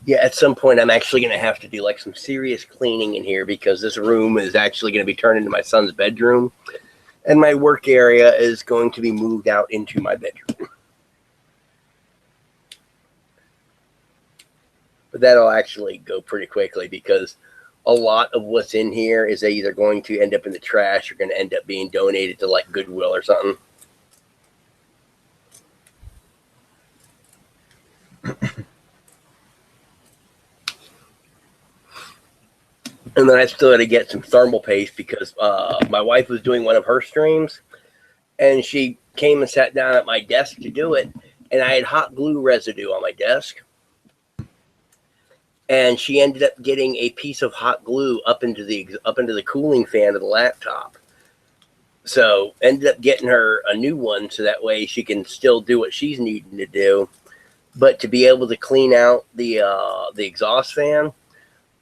Yeah, at some point I'm actually going to have to do like some serious cleaning in here because this room is actually going to be turned into my son's bedroom, and my work area is going to be moved out into my bedroom. But that'll actually go pretty quickly because a lot of what's in here is either going to end up in the trash or going to end up being donated to like Goodwill or something. And then I still had to get some thermal paste because my wife was doing one of her streams, and she came and sat down at my desk to do it, and I had hot glue residue on my desk. And she ended up getting a piece of hot glue up into the cooling fan of the laptop. So ended up getting her a new one so that way she can still do what she's needing to do. But to be able to clean out the exhaust fan,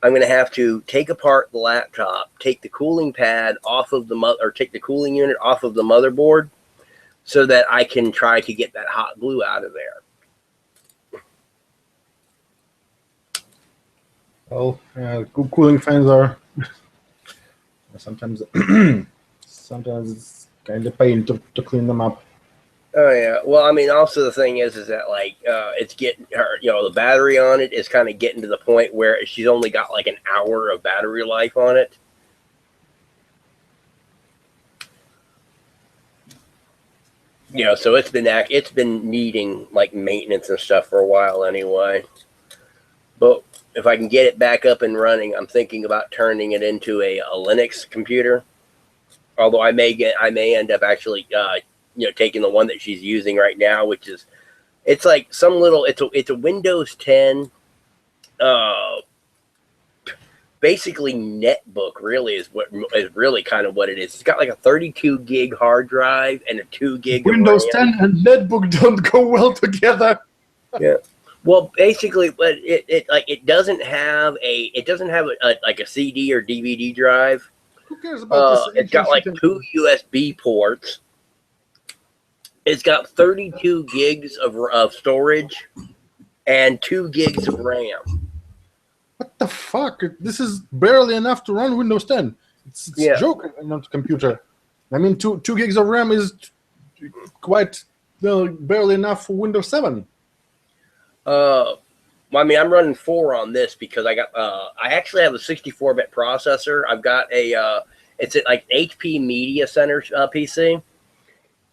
I'm going to have to take apart the laptop, take the cooling pad off of take the cooling unit off of the motherboard so that I can try to get that hot glue out of there. Well, cooling fans are sometimes it's kind of pain to clean them up. Oh yeah. Well, I mean, also the thing is that like it's getting her, the battery on it is kind of getting to the point where she's only got like an hour of battery life on it. So it's been needing like maintenance and stuff for a while anyway. But if I can get it back up and running, I'm thinking about turning it into a Linux computer. Although I may end up actually taking the one that she's using right now, which is it's like it's a Windows 10 basically netbook really is really kind of what it is. It's got like a 32 gig hard drive and a 2 gig Windows of RAM. 10 and netbook don't go well together. Yeah. Well, basically, but it doesn't have a CD or DVD drive. Who cares about this? It's got like 2 USB ports. It's got 32 gigs of storage and 2 gigs of RAM. What the fuck? This is barely enough to run Windows 10. It's a joke on a computer. I mean, 2 gigs of RAM is quite barely enough for Windows 7. Well, I mean, I'm running 4 on this because I actually have a 64-bit processor. I've got it's like HP Media Center PC.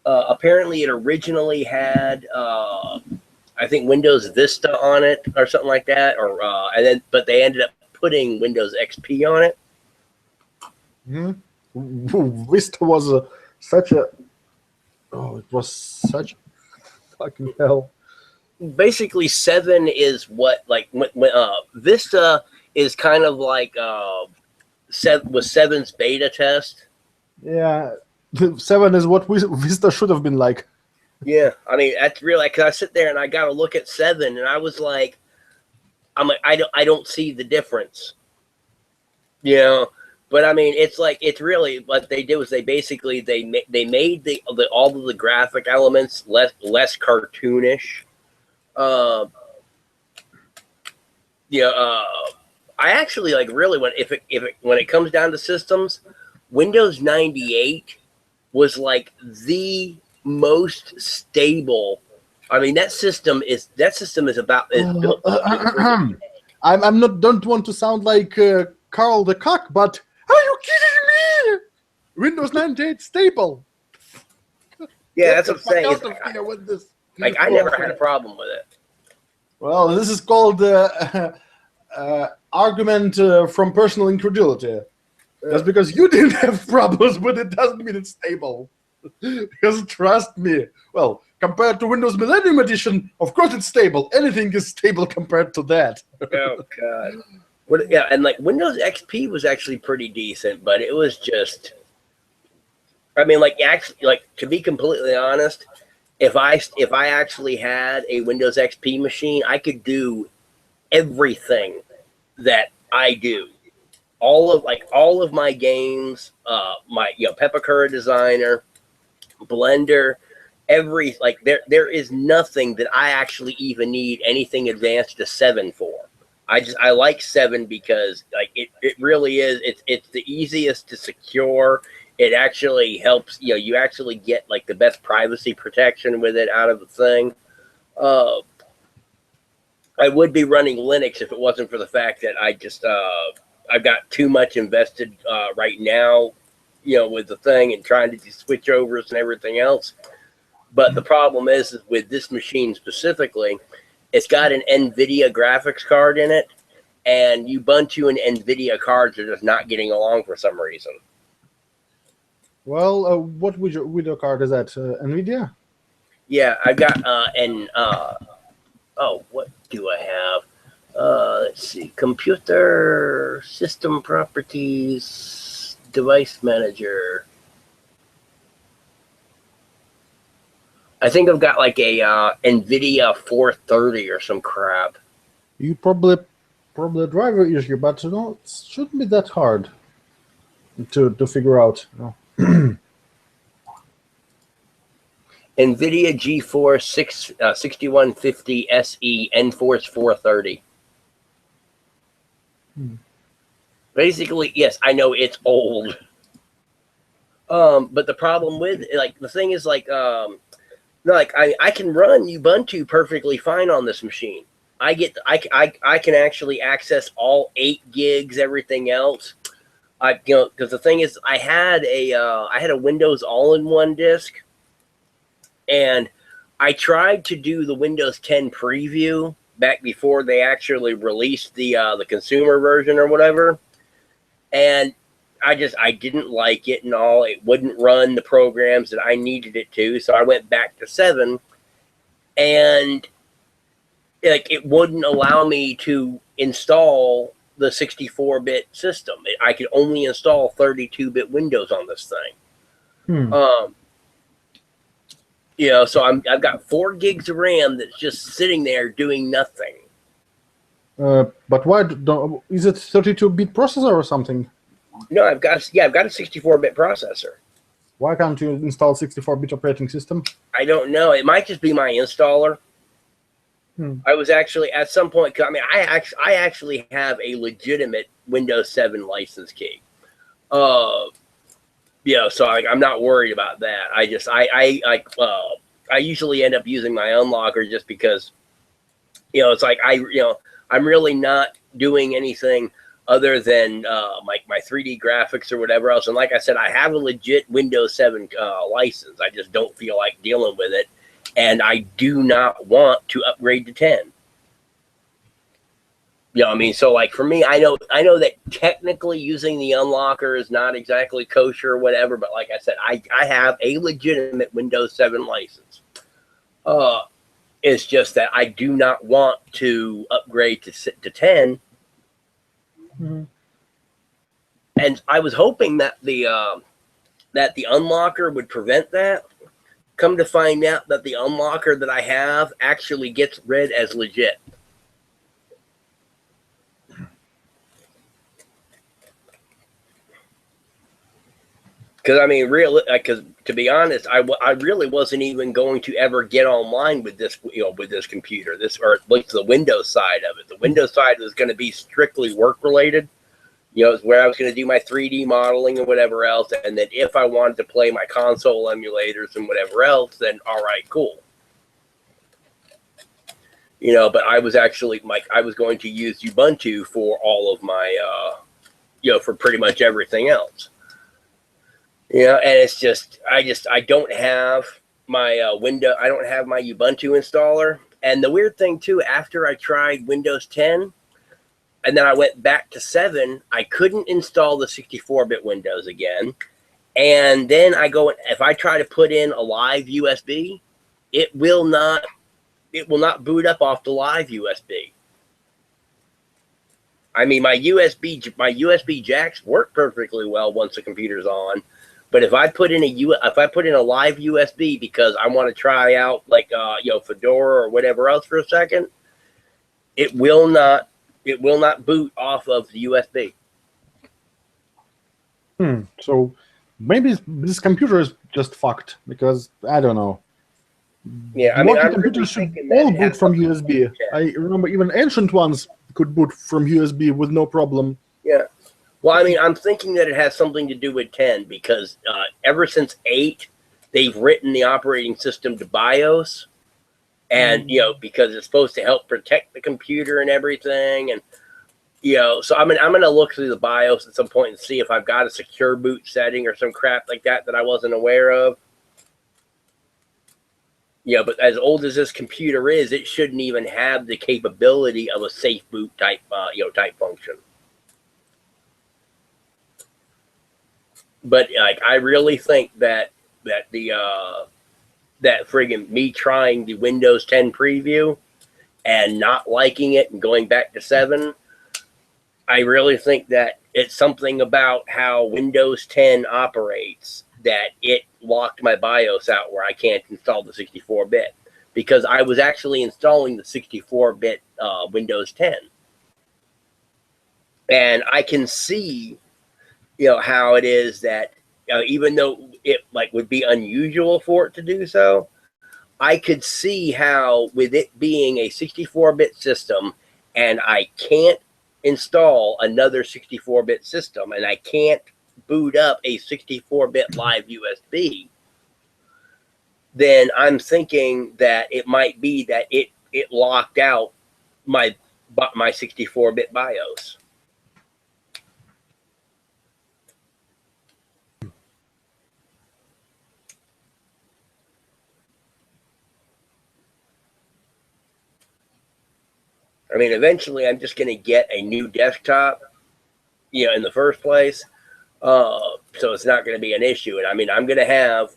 Apparently, it originally had I think Windows Vista on it or something like that, but they ended up putting Windows XP on it. Vista was such a it was such fucking hell. Basically, 7 is what like Vista is kind of like was 7's beta test. Yeah, 7 is what Vista should have been like. Yeah, I mean that's really because I sit there and I got to look at 7, and I was like, I don't see the difference, you know. But I mean, it's really what they did was they basically they made the all of the graphic elements less cartoonish. I actually like really when when it comes down to systems, Windows 98 was like the most stable. I mean, that system is built. I'm not don't want to sound like Carl the Cock, but are you kidding me? Windows 98 stable. Yeah, that's what I'm saying. I never had a problem with it. Well, this is called argument from personal incredulity. Just because you didn't have problems with it doesn't mean it's stable. Because trust me, well, compared to Windows Millennium Edition, of course it's stable. Anything is stable compared to that. Oh God. Yeah, and like Windows XP was actually pretty decent, but it was just. I mean, like actually, like to be completely honest, if I actually had a Windows XP machine, I could do everything that I do. All of my games, my Pepakura Designer, Blender, there is nothing that I actually even need anything advanced to 7 for. I like 7 because like it really is it's the easiest to secure. It actually helps, you actually get like the best privacy protection with it out of the thing. I would be running Linux if it wasn't for the fact that I've got too much invested right now, with the thing and trying to do switch overs and everything else. But the problem is with this machine specifically, it's got an NVIDIA graphics card in it, and Ubuntu and NVIDIA cards are just not getting along for some reason. Well, what video card is that? NVIDIA? Yeah, I've got what do I have? Let's see, computer system properties, device manager. I think I've got like a NVIDIA 430 or some crap. You probably a driver issue, but it shouldn't be that hard to figure out. No. NVIDIA GeForce 6150 SE NForce 430. Basically, yes, I know it's old. But the problem with the thing is I can run Ubuntu perfectly fine on this machine. I can actually access all 8 gigs, everything else. Because the thing is, I had a Windows all-in-one disk, and I tried to do the Windows 10 preview back before they actually released the consumer version or whatever, and I didn't like it and all. It wouldn't run the programs that I needed it to, so I went back to 7, and it wouldn't allow me to install the 64-bit system. I could only install 32-bit Windows on this thing. So I've got 4 gigs of RAM that's just sitting there doing nothing. But why is it 32-bit processor or something? No, I've got a 64-bit processor. Why can't you install 64-bit operating system? I don't know. It might just be my installer. I was actually at some point. I mean, I actually have a legitimate Windows 7 license key. So I'm not worried about that. I usually end up using my unlocker just because, it's like I'm really not doing anything other than my 3D graphics or whatever else. And like I said, I have a legit Windows 7 license. I just don't feel like dealing with it. And I do not want to upgrade to 10. You know, I mean, so like for me, I know that technically using the unlocker is not exactly kosher or whatever, but like I said, I have a legitimate Windows 7 license. It's just that I do not want to upgrade to 10. Mm-hmm. And I was hoping that the unlocker would prevent that. Come to find out that the unlocker that I have actually gets read as legit. Because I mean, really, because to be honest, I really wasn't even going to ever get online with this, with this computer, or at least the Windows side of it. The Windows side was going to be strictly work related. It's where I was going to do my 3D modeling and whatever else, and then if I wanted to play my console emulators and whatever else, then all right, cool. But I was actually I was going to use Ubuntu for all of my, for pretty much everything else. And it's just I don't have my I don't have my Ubuntu installer. And the weird thing too, after I tried Windows 10 and then I went back to 7, I couldn't install the 64-bit Windows again. And then if I try to put in a live USB, it will not boot up off the live USB. I mean, my USB jacks work perfectly well once the computer's on. But if I put in a live USB because I want to try out Fedora or whatever else for a second, it will not boot off of the USB. So maybe this computer is just fucked because I don't know. Yeah, I mean, modern computers should all boot from USB. I remember even ancient ones could boot from USB with no problem. Yeah. Well, I mean, I'm thinking that it has something to do with 10 because ever since 8, they've written the operating system to BIOS, and because it's supposed to help protect the computer and everything, and so I'm gonna look through the BIOS at some point and see if I've got a secure boot setting or some crap like that I wasn't aware of. But as old as this computer is, it shouldn't even have the capability of a safe boot type function. But I really think that friggin' me trying the Windows 10 preview and not liking it and going back to 7, I really think that it's something about how Windows 10 operates that it locked my BIOS out where I can't install the 64-bit, because I was actually installing the 64-bit Windows 10, and I can see how it is that even though it would be unusual for it to do so, I could see how with it being a 64-bit system and I can't install another 64-bit system and I can't boot up a 64-bit live USB, then I'm thinking that it might be that it locked out my 64-bit BIOS. I mean, eventually I'm just going to get a new desktop, in the first place. So it's not going to be an issue. And I mean, I'm going to have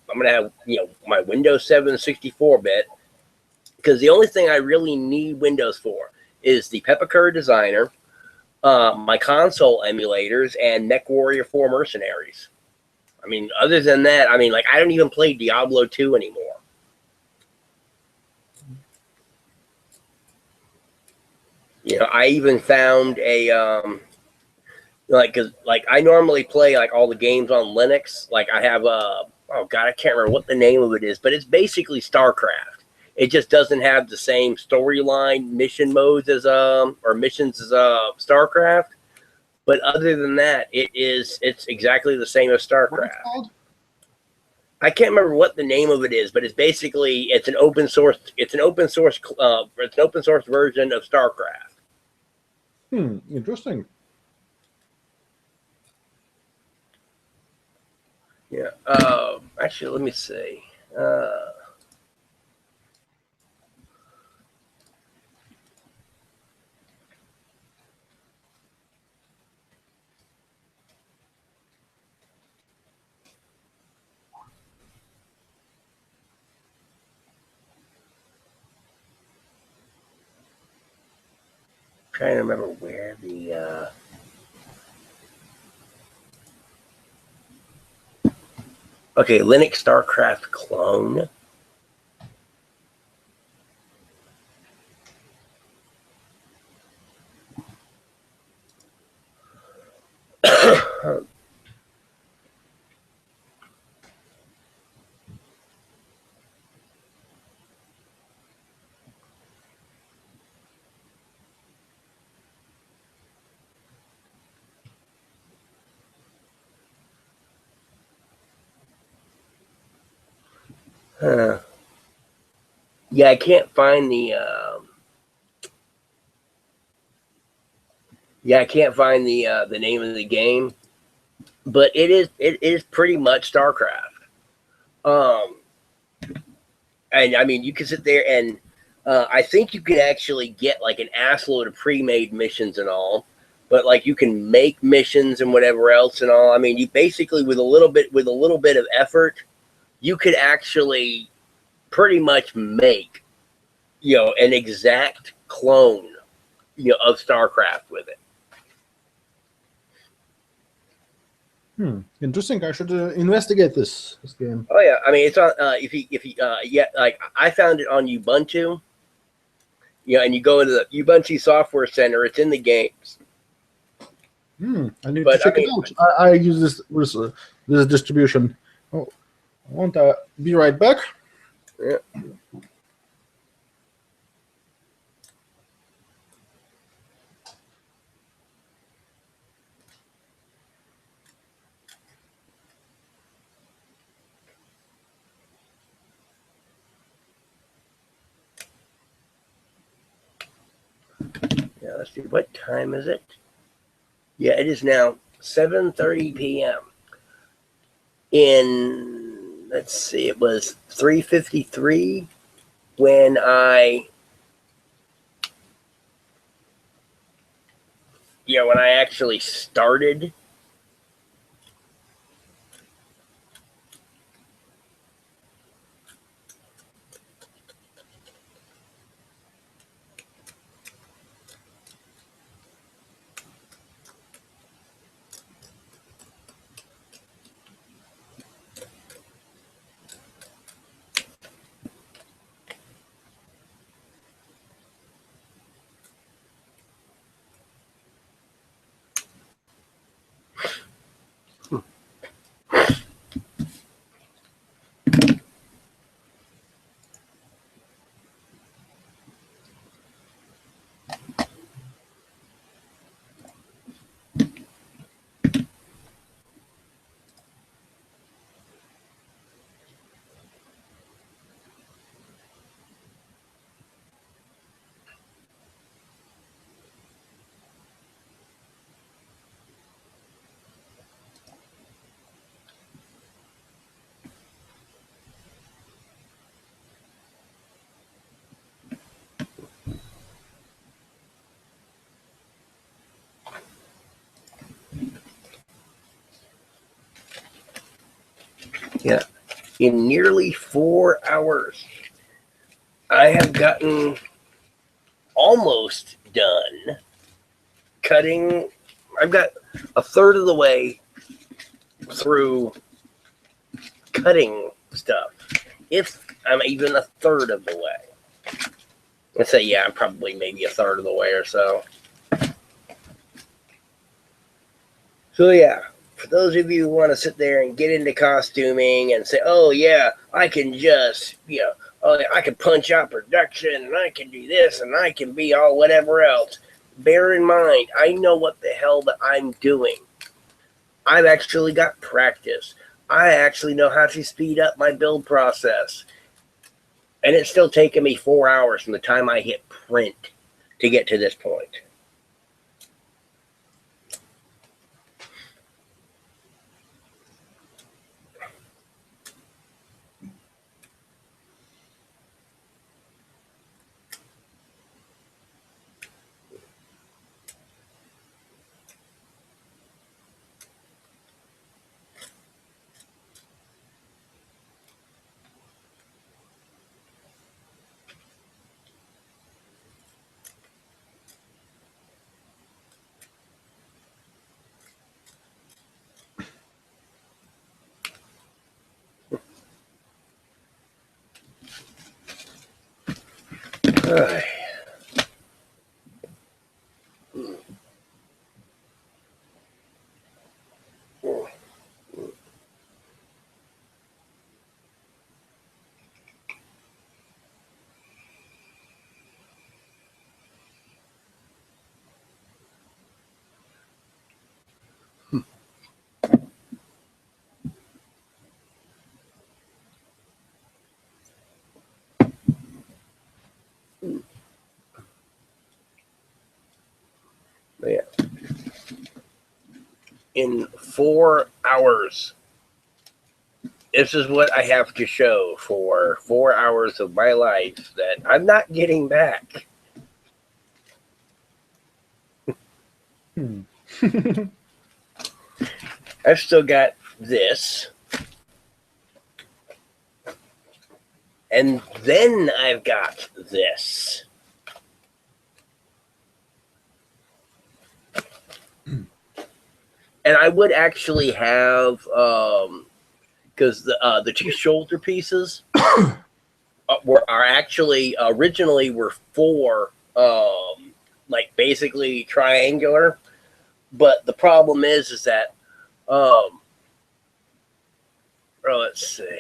my Windows 7 64-bit, because the only thing I really need Windows for is the Peppercur Designer, my console emulators, and MechWarrior 4 Mercenaries. I mean, other than that, I mean, I don't even play Diablo 2 anymore. I even found a because I normally play all the games on Linux. I have oh god, I can't remember what the name of it is, but it's basically StarCraft. It just doesn't have the same storyline mission modes as missions as StarCraft. But other than that, it's exactly the same as StarCraft. I can't remember what the name of it is, but it's an open source version of StarCraft. Interesting. Yeah. Actually, let me see. trying to remember where the okay, Linux StarCraft clone. Huh. Yeah, I can't find the. Yeah, I can't find the name of the game, but it is pretty much StarCraft. Um, and I mean, you can sit there and I think you can actually get like an assload of pre-made missions and all, but like you can make missions and whatever else and all. I mean, you basically with a little bit of effort, you could actually pretty much make an exact clone of StarCraft with it. Interesting. I should investigate this game. Oh yeah, I mean it's on. If you yeah, like I found it on Ubuntu. And you go into the Ubuntu Software Center. It's in the games. I need to check it out. I use this distribution. Oh, I want to be right back. Yeah. Yeah, let's see. What time is it? Yeah, it is now 7:30 p.m. Let's see, it was 3:53 when I actually started. Yeah, in nearly 4 hours, I have gotten almost done cutting. I've got a third of the way through cutting stuff, if I'm even a third of the way. Let's say, yeah, I'm probably maybe a third of the way or so. So yeah, for those of you who want to sit there and get into costuming and say, oh yeah, I can just, oh, I can punch out production and I can do this and I can be all whatever else. Bear in mind, I know what the hell that I'm doing. I've actually got practice. I actually know how to speed up my build process. And it's still taken me 4 hours from the time I hit print to get to this point. Ay. Yeah. In 4 hours, this is what I have to show for 4 hours of my life that I'm not getting back. I've still got this. And then I've got this. And I would actually have, because the two shoulder pieces are actually originally were 4, like basically triangular. But the problem is that, let's see.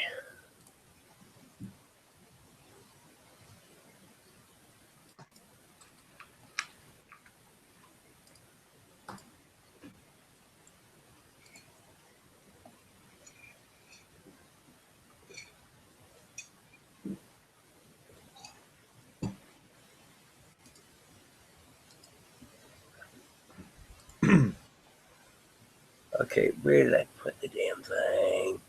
Okay, where did I put the damn thing?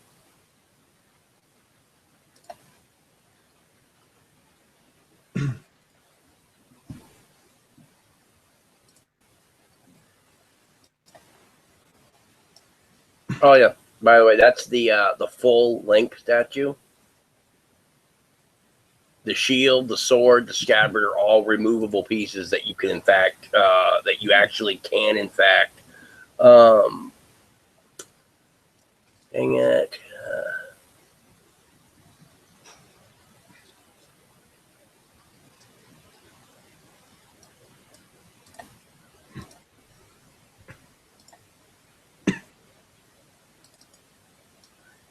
Oh yeah. By the way, that's the full length statue. The shield, the sword, the scabbard are all removable pieces that you can, in fact, that you actually can, in fact. Dang it.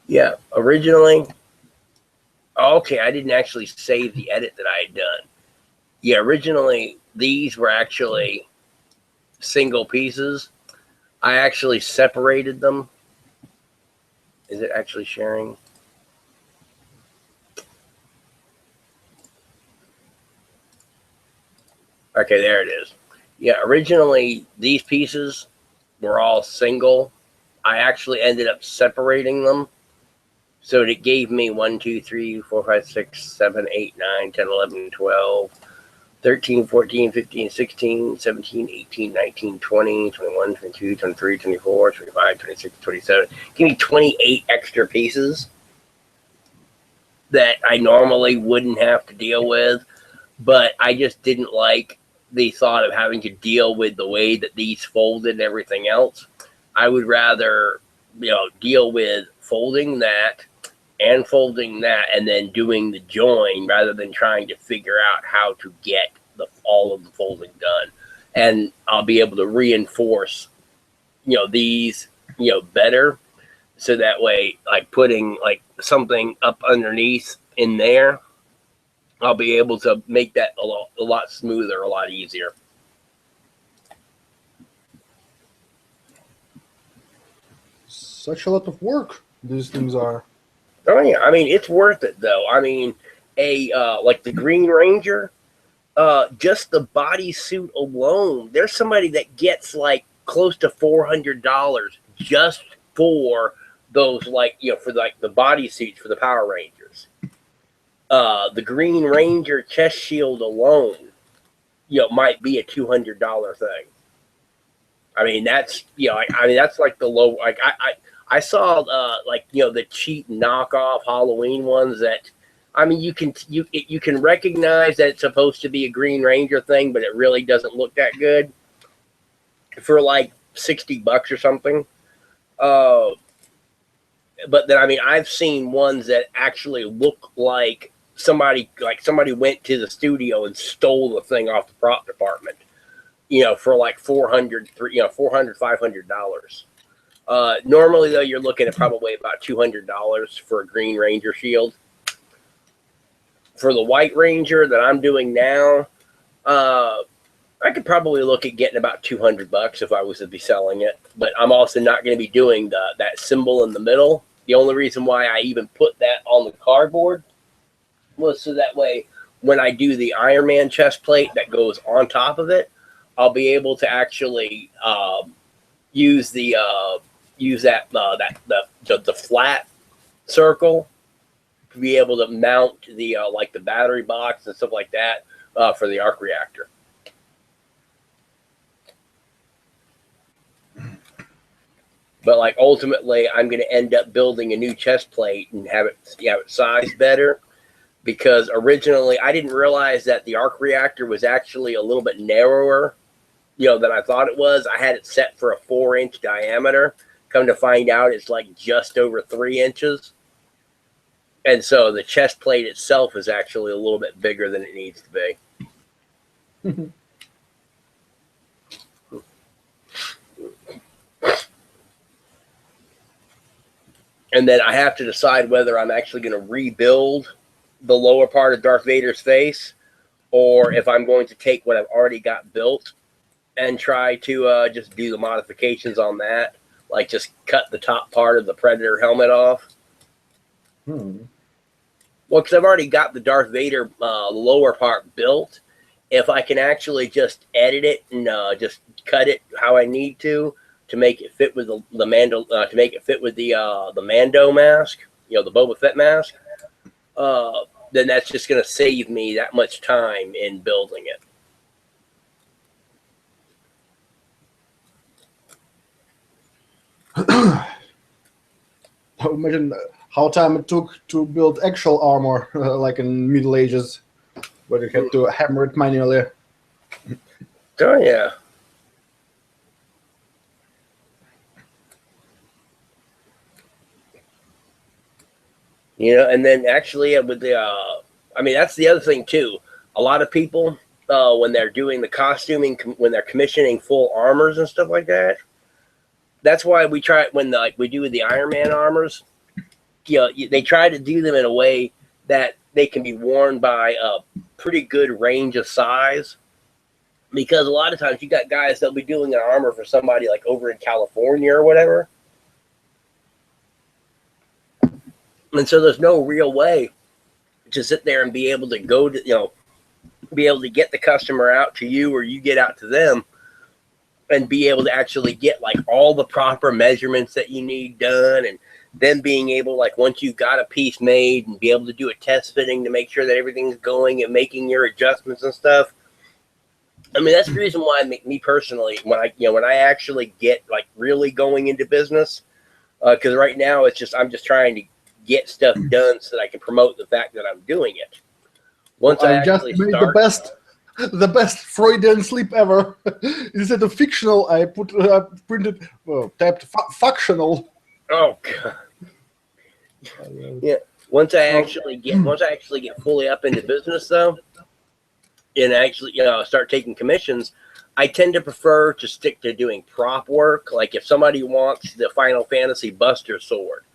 Yeah, originally. Okay, I didn't actually save the edit that I had done. Yeah, originally these were actually single pieces. I actually separated them. Is it actually sharing? Okay, there it is. Yeah, originally these pieces were all single. I actually ended up separating them. So it gave me 1, 2, 3, 4, 5, 6, 7, 8, 9, 10, 11, 12, 13, 14, 15, 16, 17, 18, 19, 20, 21, 22, 23, 24, 25, 26, 27. Give me 28 extra pieces that I normally wouldn't have to deal with. But I just didn't like the thought of having to deal with the way that these folded and everything else. I would rather, deal with folding that and folding that and then doing the join rather than trying to figure out how to get all of the folding done. And I'll be able to reinforce, these, better. So that way, like putting like something up underneath in there, I'll be able to make that a lot smoother, a lot easier. Such a lot of work these things are. Oh yeah, I mean it's worth it though. I mean, like the Green Ranger, just the bodysuit alone. There's somebody that gets like close to $400 just for those, like for like the bodysuits for the Power Rangers. The Green Ranger chest shield alone, might be a $200 thing. I mean, that's I mean that's like the low. Like I saw like the cheap knockoff Halloween ones that, I mean, you can recognize that it's supposed to be a Green Ranger thing, but it really doesn't look that good for like $60 or something. But then I mean I've seen ones that actually look like somebody went to the studio and stole the thing off the prop department, for like $400, $500. Normally though, you're looking at probably about $200 for a Green Ranger shield. For the White Ranger that I'm doing now, I could probably look at getting about $200 if I was to be selling it. But I'm also not going to be doing that symbol in the middle. The only reason why I even put that on the cardboard was so that way when I do the Iron Man chest plate that goes on top of it, I'll be able to actually use the flat circle to be able to mount the like the battery box and stuff like that for the arc reactor. But like ultimately, I'm going to end up building a new chest plate and have it sized better, because originally I didn't realize that the arc reactor was actually a little bit narrower, than I thought it was. I had it set for a 4-inch diameter. Come to find out, it's like just over 3 inches. And so the chest plate itself is actually a little bit bigger than it needs to be. And then I have to decide whether I'm actually going to rebuild the lower part of Darth Vader's face, or if I'm going to take what I've already got built and try to just do the modifications on that, like just cut the top part of the Predator helmet off. Well, because I've already got the Darth Vader lower part built. If I can actually just edit it and just cut it how I need to make it fit with the Mando, to make it fit with the Mando mask, the Boba Fett mask, then that's just going to save me that much time in building it. Imagine how time it took to build actual armor, like in Middle Ages, where you had to hammer it manually. Oh yeah. And then actually with the, that's the other thing too. A lot of people, when they're doing the costuming, when they're commissioning full armors and stuff like that, that's why we try when we do with the Iron Man armors. They try to do them in a way that they can be worn by a pretty good range of size. Because a lot of times you got guys that'll be doing an armor for somebody like over in California or whatever. And so there's no real way to sit there and be able to go to, be able to get the customer out to you or you get out to them and be able to actually get like all the proper measurements that you need done. And then being able, like once you've got a piece made, and be able to do a test fitting to make sure that everything's going and making your adjustments and stuff. That's the reason why me personally, when I actually get like really going into business, because right now I'm just trying to get stuff done so that I can promote the fact that I'm doing it. Once I actually just made start, the best Freudian slip ever. Instead of fictional, I printed typed factional. Oh god. Yeah. Once I actually get fully up into business though, and actually start taking commissions, I tend to prefer to stick to doing prop work. Like if somebody wants the Final Fantasy Buster sword,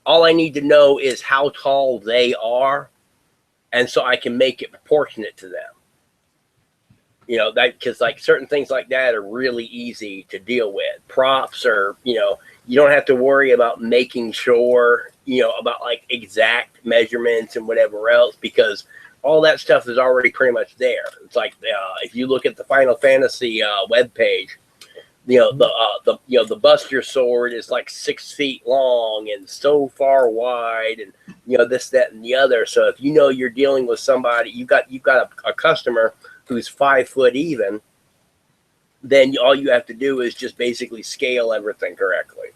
all I need to know is how tall they are, and so I can make it proportionate to them. That because like certain things like that are really easy to deal with. Props are, you don't have to worry about making sure, about like exact measurements and whatever else, because all that stuff is already pretty much there. It's like if you look at the Final Fantasy webpage, the Buster sword is like 6 feet long and so far wide, and this, that, and the other. So if you're dealing with somebody, you've got a customer who's 5 foot even, then all you have to do is just basically scale everything correctly.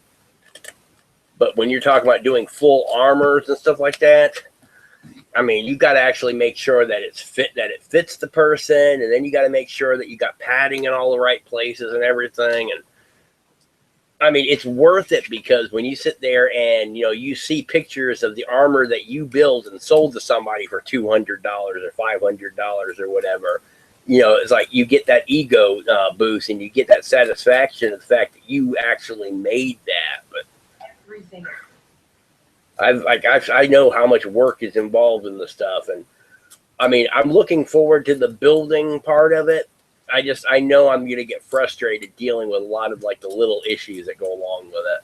But when you're talking about doing full armors and stuff like that, you got to actually make sure that it fits the person, and then you got to make sure that you got padding in all the right places and everything. I mean, it's worth it because when you sit there and you see pictures of the armor that you built and sold to somebody for $200 or $500 or whatever, it's like you get that ego boost and you get that satisfaction of the fact that you actually made that. But Everything. I know how much work is involved in the stuff, and I mean, I'm looking forward to the building part of it. I know I'm going to get frustrated dealing with a lot of like the little issues that go along with it.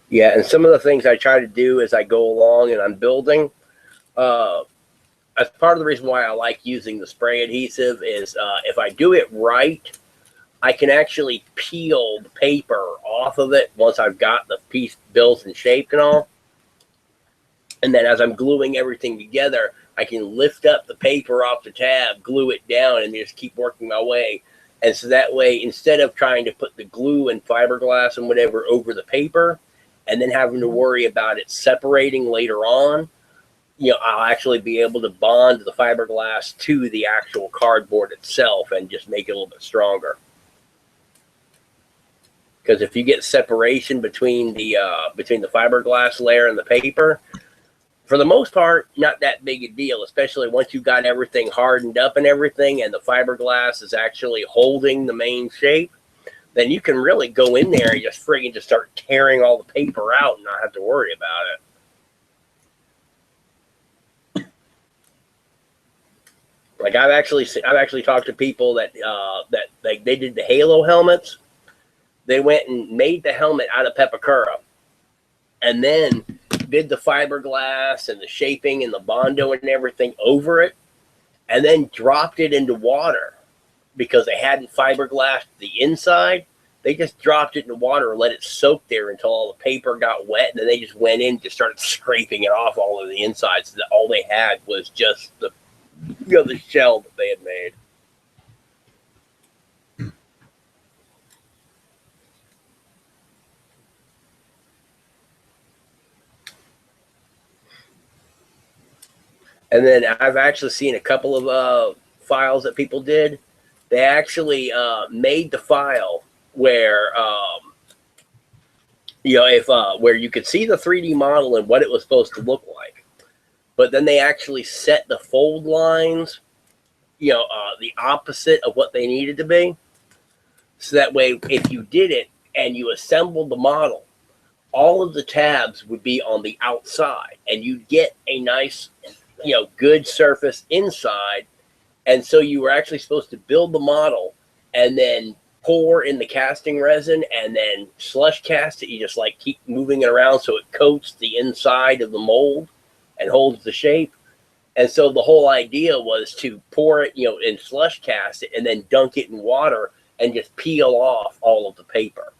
Yeah, and some of the things I try to do as I go along and I'm building, as part of the reason why I like using the spray adhesive is if I do it right, I can actually peel the paper off of it once I've got the piece built and shaped and all. And then as I'm gluing everything together, I can lift up the paper off the tab, glue it down, and just keep working my way. And so that way, instead of trying to put the glue and fiberglass and whatever over the paper, and then having to worry about it separating later on, I'll actually be able to bond the fiberglass to the actual cardboard itself and just make it a little bit stronger. Because if you get separation between the fiberglass layer and the paper, for the most part, not that big a deal, especially once you've got everything hardened up and everything and the fiberglass is actually holding the main shape, then you can really go in there and just friggin' just start tearing all the paper out and not have to worry about it. Like I've actually talked to people that like they did the Halo helmets. They went and made the helmet out of Pepakura, and then did the fiberglass and the shaping and the Bondo and everything over it, and then dropped it into water because they hadn't fiberglassed the inside. They just dropped it in the water and let it soak there until all the paper got wet, and then they just went in and just started scraping it off all of the inside, so that all they had was just the the shell that they had made. And then I've actually seen a couple of files that people did. They actually made the file where where you could see the 3D model and what it was supposed to look like, but then they actually set the fold lines, the opposite of what they needed to be. So that way, if you did it and you assembled the model, all of the tabs would be on the outside, and you'd get a nice, good surface inside. And so you were actually supposed to build the model and then pour in the casting resin and then slush cast it. You just like keep moving it around so it coats the inside of the mold and holds the shape. And so the whole idea was to pour it, in slush cast it and then dunk it in water and just peel off all of the paper.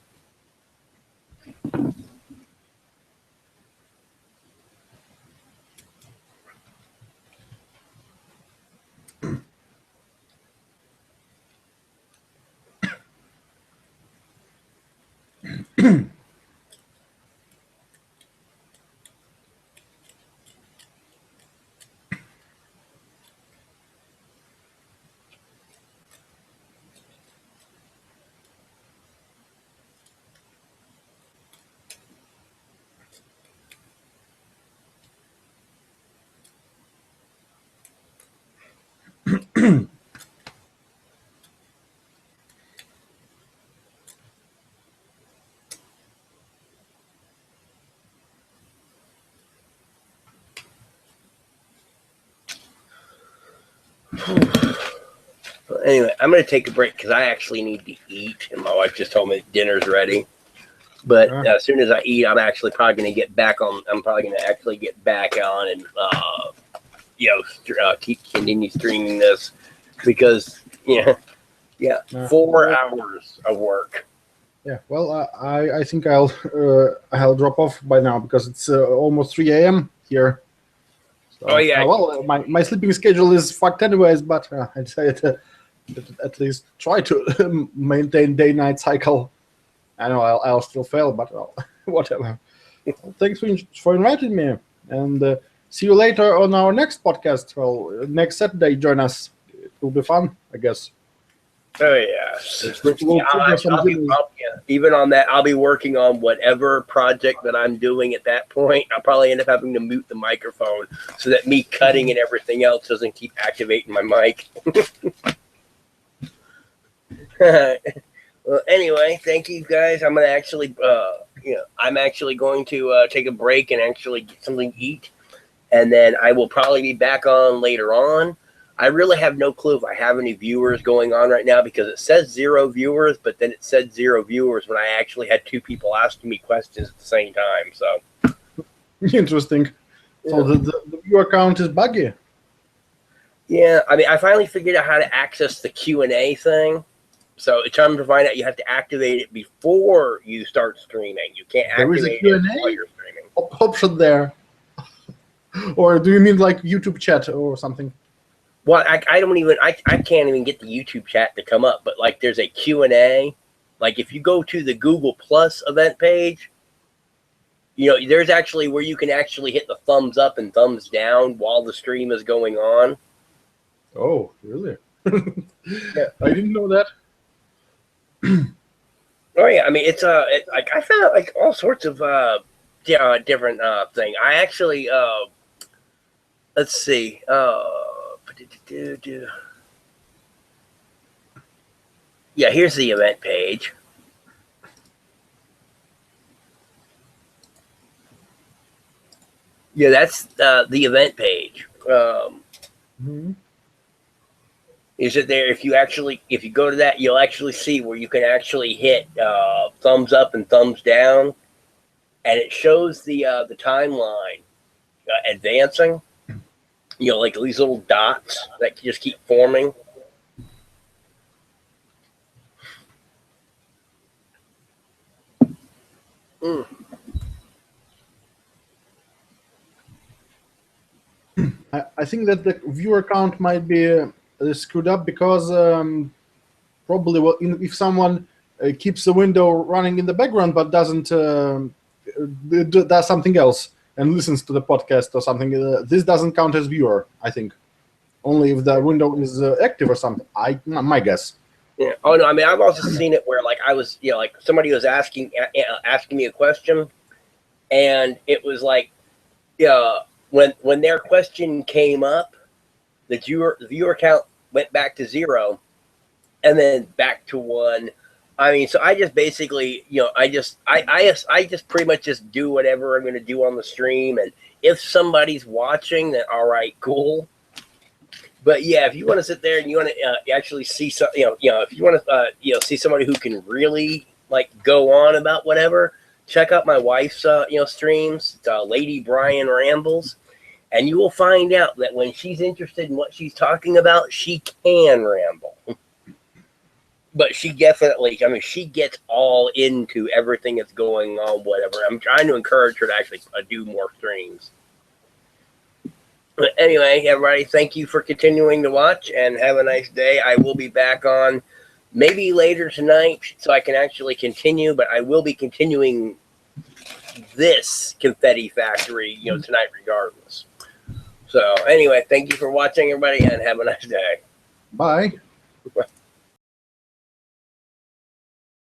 Anyway, I'm going to take a break because I actually need to eat, and my wife just told me dinner's ready. But as soon as I eat, I'm actually probably going to get back on. I'm probably going to actually get back on and continue streaming this because 4 hours of work. Yeah, well, I think I'll drop off by now because it's almost 3 a.m. here. So, oh yeah. Well, my sleeping schedule is fucked anyways, but I decided to at least try to maintain day-night cycle. I know I'll still fail, but well, whatever. Well, thanks for inviting me, and see you later on our next podcast. Well, next Saturday, join us. It will be fun, I guess. Oh yes. We'll Yeah, trigger some videos. even on that, I'll be working on whatever project that I'm doing at that point. I'll probably end up having to mute the microphone so that me cutting and everything else doesn't keep activating my mic. Well, anyway, thank you guys. I'm gonna actually, I'm actually going to take a break and actually get something to eat, and then I will probably be back on later on. I really have no clue if I have any viewers going on right now because it says 0 viewers, but then it said 0 viewers when I actually had 2 people asking me questions at the same time. So Interesting. Yeah. So the viewer count is buggy. Yeah, I mean, I finally figured out how to access the Q&A thing. So it's time to find out you have to activate it before you start streaming. You can't There is a activate it Q&A? while you're streaming. Option there. Or do you mean like YouTube chat or something? Well, I can't even get the YouTube chat to come up, but like there's a Q&A. Like if you go to the Google Plus event page, there's actually where you can actually hit the thumbs up and thumbs down while the stream is going on. Oh, really? Yeah. I didn't know that. Oh yeah, I mean it's like I found like all sorts of different thing. I actually let's see. Yeah, here's the event page. Yeah, that's the event page. Is it there? If you go to that, you'll actually see where you can actually hit thumbs up and thumbs down, and it shows the timeline advancing. Like these little dots that just keep forming. I think that the viewer count might be screwed up because probably if someone keeps the window running in the background but doesn't does something else and listens to the podcast or something, this doesn't count as viewer. I think only if the window is active or something. My guess. Yeah. Oh no. I mean, I've also seen it where like I was, like somebody was asking me a question, and it was like, when their question came up, the viewer count went back to 0, and then back to 1. I mean, so I just basically, I just pretty much just do whatever I'm going to do on the stream, and if somebody's watching, then all right, cool. But yeah, if you want to sit there and you want to actually see some, if you want to, see somebody who can really like go on about whatever, check out my wife's, streams, Lady Brian Rambles, and you will find out that when she's interested in what she's talking about, she can ramble. But she definitely, I mean, she gets all into everything that's going on, whatever. I'm trying to encourage her to actually do more streams. But anyway, everybody, thank you for continuing to watch, and have a nice day. I will be back on maybe later tonight so I can actually continue, but I will be continuing this Confetti Factory, tonight regardless. So anyway, thank you for watching, everybody, and have a nice day. Bye.